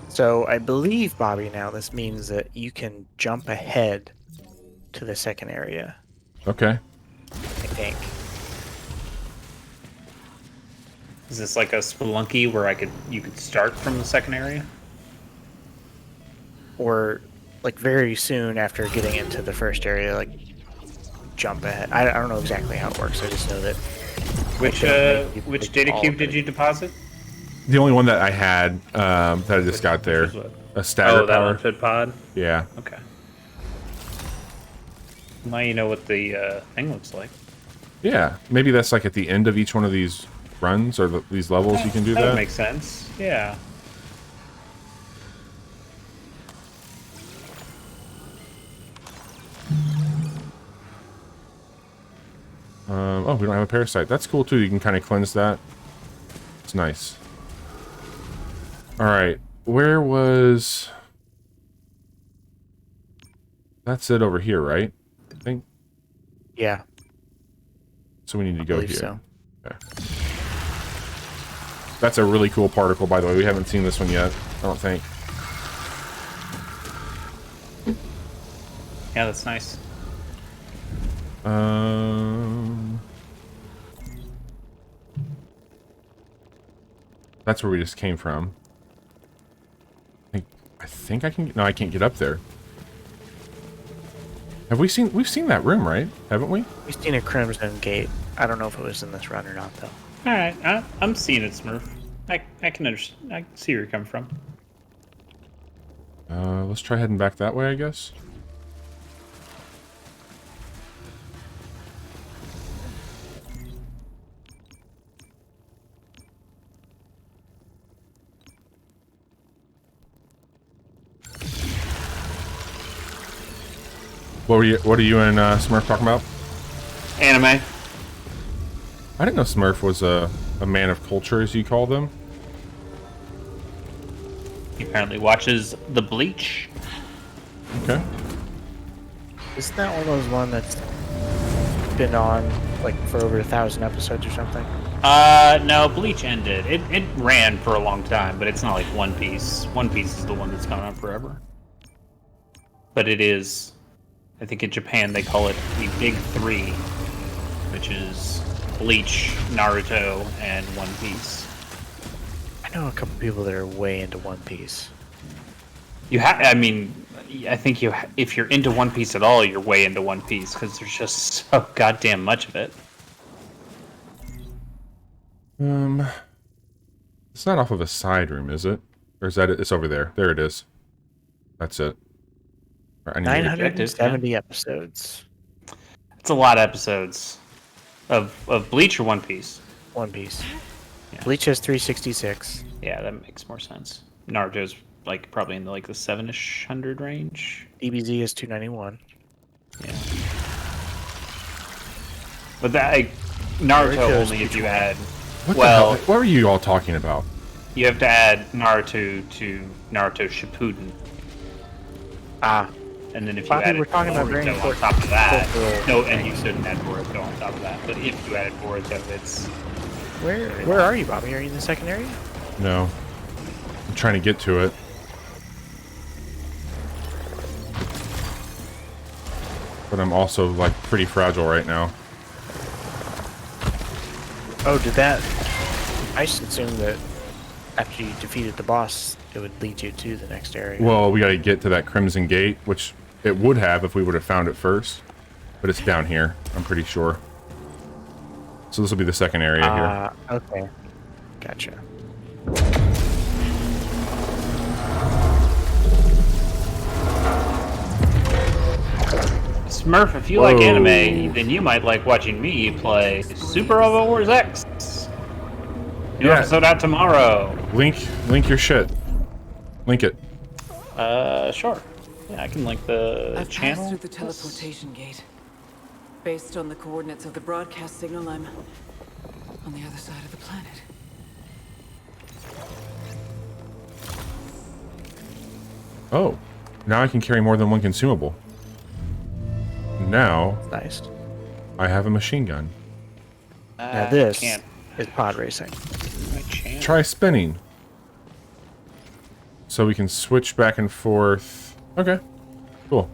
So I believe, Bobby, now this means that you can jump ahead to the second area, Okay. I think. Is this like a spelunky where you could start from the second area? Or, like, very soon after getting into the first area, like, jump ahead. I don't know exactly how it works. I just know that... Which like, data all cube of did it. you deposit? The only one that I had, that I just got there. Which was what? A stagger Oh, that power. one fit pod? Yeah. Okay. Now you know what the thing looks like. Yeah, maybe that's like at the end of each one of these runs or these levels you can do that. That makes sense. Yeah. Oh, we don't have a parasite. That's cool too. You can kind of cleanse that. It's nice. All right, where was? That's it over here, right? I think. Yeah. So we need to I go believe here. so. Okay. That's a really cool particle, by the way. We haven't seen this one yet, I don't think. Yeah, that's nice. That's where we just came from. I think I can. No, I can't get up there. Have we seen? We've seen that room, right? Haven't we? We've seen a Crimson Gate. I don't know if it was in this run or not, though. All right, I'm seeing it, Smurf. I can understand. I can see where you're coming from. Let's try heading back that way, I guess. What are you and Smurf talking about? Anime. I didn't know Smurf was a man of culture, as you call them. He apparently watches The Bleach. Okay. Isn't that one of those one that's been on like for over 1,000 episodes or something? No, Bleach ended. It ran for a long time, but it's not like One Piece. One Piece is the one that's gone on forever. But it is, I think in Japan they call it the Big Three, which is Bleach, Naruto, and One Piece. I know a couple people that are way into One Piece. I mean, I think if you're into One Piece at all, you're way into One Piece because there's just so goddamn much of it. It's not off of a side room, is it? Or is that it? It's over there. There it is. That's it. I need 970 episodes. It's a lot of episodes of Bleach or One Piece. One Piece. Yeah. Bleach has 366. Yeah, that makes more sense. Naruto's like probably in the 700 range. DBZ is 291. Yeah. But that Naruto Naruto's only if you add. What Well, the hell? What were you all talking about? you have to add Naruto to Naruto Shippuden, Ah, and then if you Bobby, added we're talking about very Boruto on important top of that, cultural no, and you things. shouldn't add Boruto on top of that. But if you added Boruto, it's where are you, Bobby? Are you in the second area? No. I'm trying to get to it. But I'm also, like, pretty fragile right now. Oh, did that? I just assumed that after you defeated the boss, it would lead you to the next area. Well, we gotta get to that Crimson Gate, which it would have if we would have found it first. But it's down here, I'm pretty sure. So this will be the second area here. Okay. Gotcha. Smurf. If you like anime, then you might like watching me play Super Robot Wars X. New episode out tomorrow. Link your shit. Link it. Sure. Yeah, I can link the I've channel. passed through the teleportation gate. Based on the coordinates of the broadcast signal, I'm on the other side of the planet. Oh, now I can carry more than one consumable. Now Nice. I have a machine gun. Now this can't. is pod racing. My channel. Try spinning. So we can switch back and forth. Okay, cool.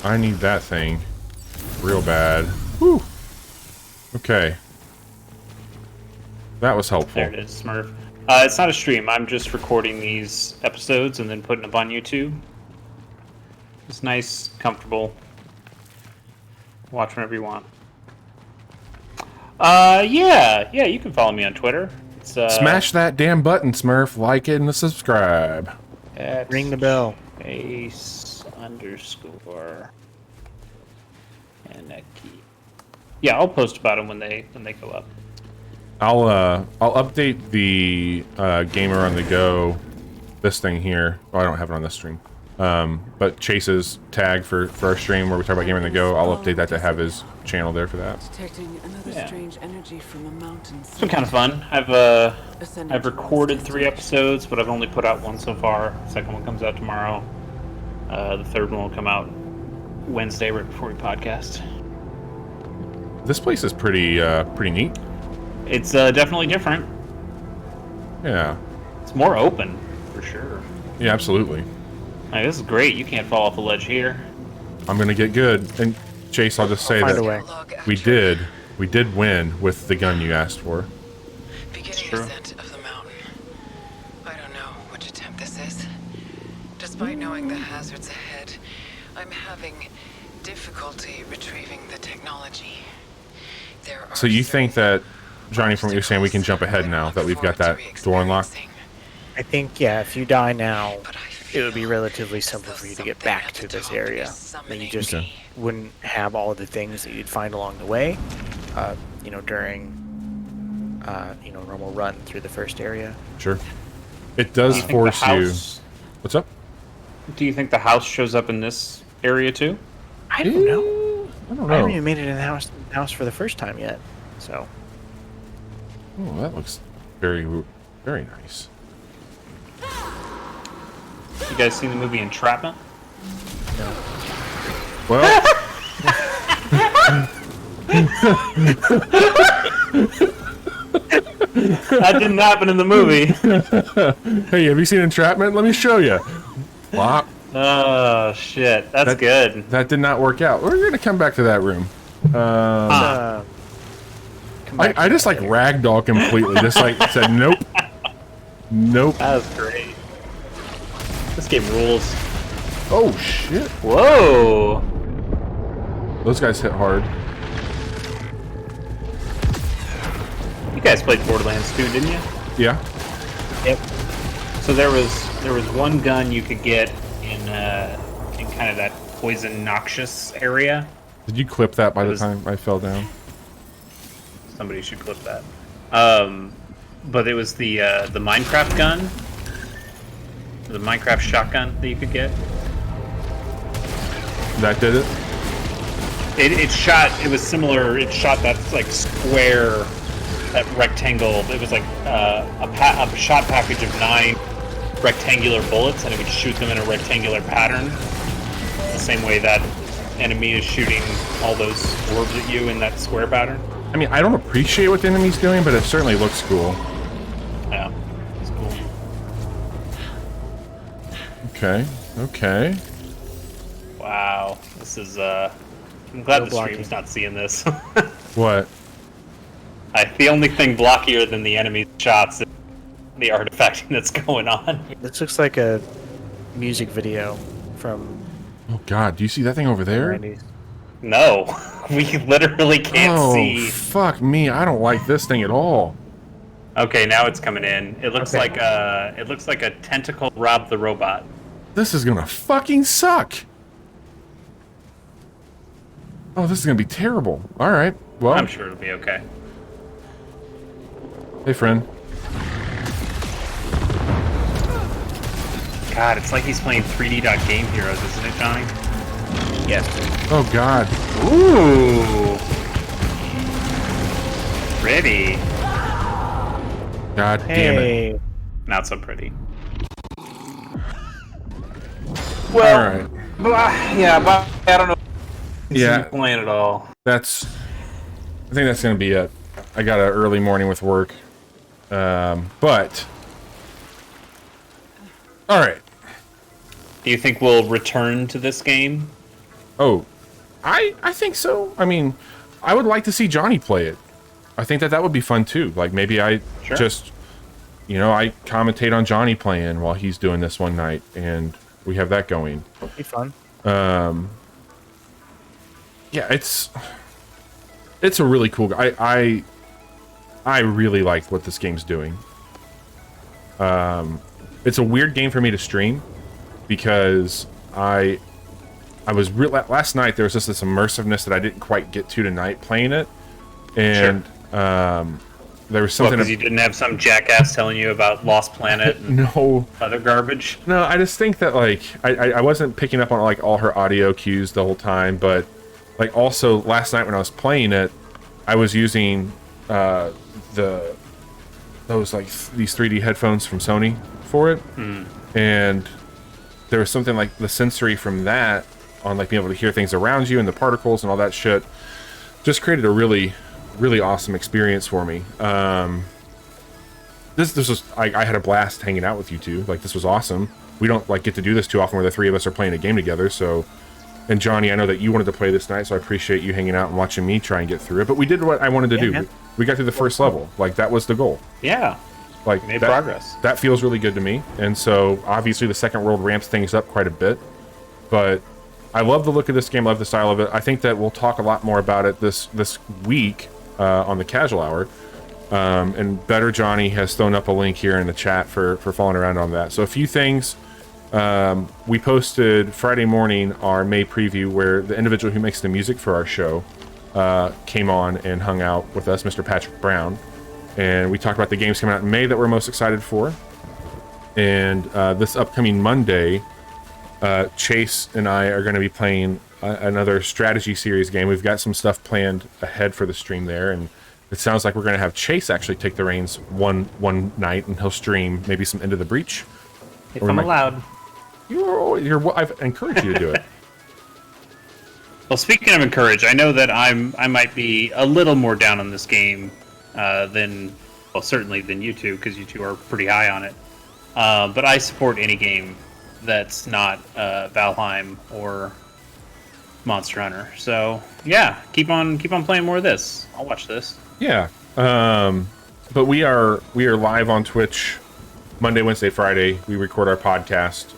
I need that thing real bad. Whew. Okay. That was helpful. There it is, Smurf. It's not a stream. I'm just recording these episodes and then putting them on YouTube. It's nice, comfortable. Watch whenever you want. Yeah, you can follow me on Twitter. It's Smash that damn button, Smurf. Like it and subscribe. Ring the bell. Ace underscore and a key. Yeah, I'll post about them when they go up. I'll update the Gamer on the Go, this thing here. Oh, I don't have it on this stream. But Chase's tag for our stream where we talk about Gamer on the Go, I'll update that to have his channel there for that. Detecting another strange energy from a mountain. It's been kind of fun. I've recorded 3 episodes, but I've only put out 1 so far. The second one comes out tomorrow. The third one will come out Wednesday right before we podcast. This place is pretty neat. It's definitely different. Yeah. It's more open, for sure. Yeah, absolutely. Like, this is great. You can't fall off a ledge here. I'm gonna get good. And Chase, I'll just say find a that way. we did win with the gun you asked for. Beginning ascent of the mountain. I don't know which attempt this is. Despite knowing the hazards ahead, I'm having difficulty retrieving the technology. There are So you think that, Johnny, from what you're saying, we can jump ahead now that we've got that door unlocked? I think, yeah, if you die now, it would be relatively simple for you to get back to this area. Then you just wouldn't have all of the things that you'd find along the way, you know, during, you know, normal run through the first area. Sure. It does force you... What's up? Do you think the house shows up in this area too? I don't know. I don't I know. haven't even made it in the house for the first time yet, so. Oh, that looks very, very nice. You guys seen the movie Entrapment? No. Well... That didn't happen in the movie. Hey, have you seen Entrapment? Let me show you. Wow. Oh, shit. That's good. That did not work out. We're going to come back to that room. I just like ragdoll completely. Just like said, nope. Nope. That was great. This game rules. Oh, shit. Whoa. Those guys hit hard. You guys played Borderlands 2, didn't you? Yeah. Yep. So there was one gun you could get in kind of that poison noxious area. Did you clip that by the was- time I fell down? Somebody should clip that. But it was the Minecraft gun, the Minecraft shotgun that you could get. That did it? It shot. It was similar. It shot that like square, that rectangle. It was like a shot package of 9 rectangular bullets, and it would shoot them in a rectangular pattern. The same way that enemy is shooting all those orbs at you in that square pattern. I mean, I don't appreciate what the enemy's doing, but it certainly looks cool. Yeah, it's cool. Okay. Okay. Wow, this is. I'm glad the blocking. stream's not seeing this. What? The only thing blockier than the enemy's shots is the artifacting that's going on. This looks like a music video from Oh, God. Do you see that thing over the there? 90s. No, we literally can't Oh, see. fuck me. I don't like this thing at all. Okay, now it's coming in. It looks Okay. like a tentacle robbed the robot. This is gonna fucking suck. Oh, this is gonna be terrible. All right. Well, I'm sure it'll be okay. hey, friend. God, it's like he's playing 3D Game Heroes, isn't it, Johnny? Yes. Oh, God. Ooh, pretty. God damn it. Hey. Not so pretty. All right. Yeah, but I don't know. Yeah. Playing at all. I think that's gonna be it. I got an early morning with work. But. All right. Do you think we'll return to this game? Oh, I think so. I mean, I would like to see Johnny play it. I think that would be fun too. Like maybe I Sure. just, I commentate on Johnny playing while he's doing this one night, and we have that going. Be fun. Yeah, it's a really cool. I really like what this game's doing. It's a weird game for me to stream because I was last night there was just this immersiveness that I didn't quite get to tonight playing it, and there was something because you didn't have some jackass telling you about Lost Planet and no other garbage. No, I just think that like I wasn't picking up on like all her audio cues the whole time, but like also last night when I was playing it, I was using those like these 3D headphones from Sony for it, and there was something like the sensory from that on like being able to hear things around you and the particles and all that shit just created a really awesome experience for me. This was I had a blast hanging out with you two. Like, this was awesome. We don't like get to do this too often where the three of us are playing a game together. So, and Johnny, I know that you wanted to play this night, so I appreciate you hanging out and watching me try and get through it. But we did what I wanted to do. Man. We got through the first level. Like, that was the goal. Yeah. Like, Made progress. That feels really good to me. And so obviously the second world ramps things up quite a bit. But I love the look of this game, love the style of it. I think that we'll talk a lot more about it this week on the Casual Hour. And Better Johnny has thrown up a link here in the chat for following around on that. So a few things. We posted Friday morning our May preview where the individual who makes the music for our show came on and hung out with us, Mr. Patrick Brown. And we talked about the games coming out in May that we're most excited for. And this upcoming Monday, Chase and I are going to be playing another strategy series game. We've got some stuff planned ahead for the stream there, and it sounds like we're going to have Chase actually take the reins one night, and he'll stream maybe some Into the Breach. If I'm allowed. I've encouraged you to do it. Well, speaking of encourage, I know that I might be a little more down on this game than, well, certainly than you two, because you two are pretty high on it. But I support any game that's not Valheim or Monster Hunter. So yeah, keep on playing more of this. I'll watch this. Yeah, but we are live on Twitch Monday, Wednesday, Friday. We record our podcast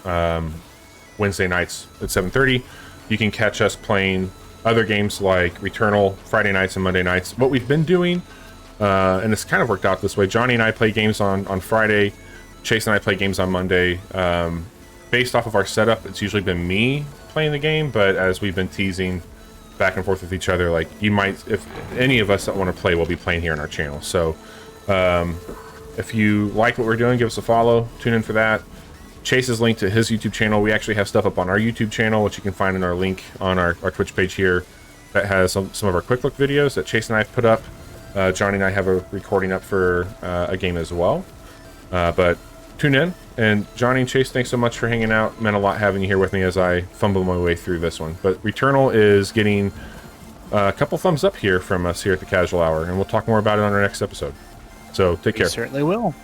Wednesday nights at 7:30. You can catch us playing other games like Returnal Friday nights and Monday nights. What we've been doing, and it's kind of worked out this way. Johnny and I play games on Friday. Chase and I play games on Monday. Based off of our setup, it's usually been me playing the game, but as we've been teasing back and forth with each other, like, you might, if any of us that want to play, will be playing here on our channel. So if you like what we're doing, give us a follow, tune in for that. Chase is linked to his YouTube channel. We actually have stuff up on our YouTube channel, which you can find in our link on our Twitch page here, that has some of our quick look videos that Chase and I have put up. Johnny and I have a recording up for a game as well. But tune in. And Johnny and Chase, thanks so much for hanging out. It meant a lot having you here with me as I fumble my way through this one. But Returnal is getting a couple thumbs up here from us here at the Casual Hour, and we'll talk more about it on our next episode. So take care. We certainly will.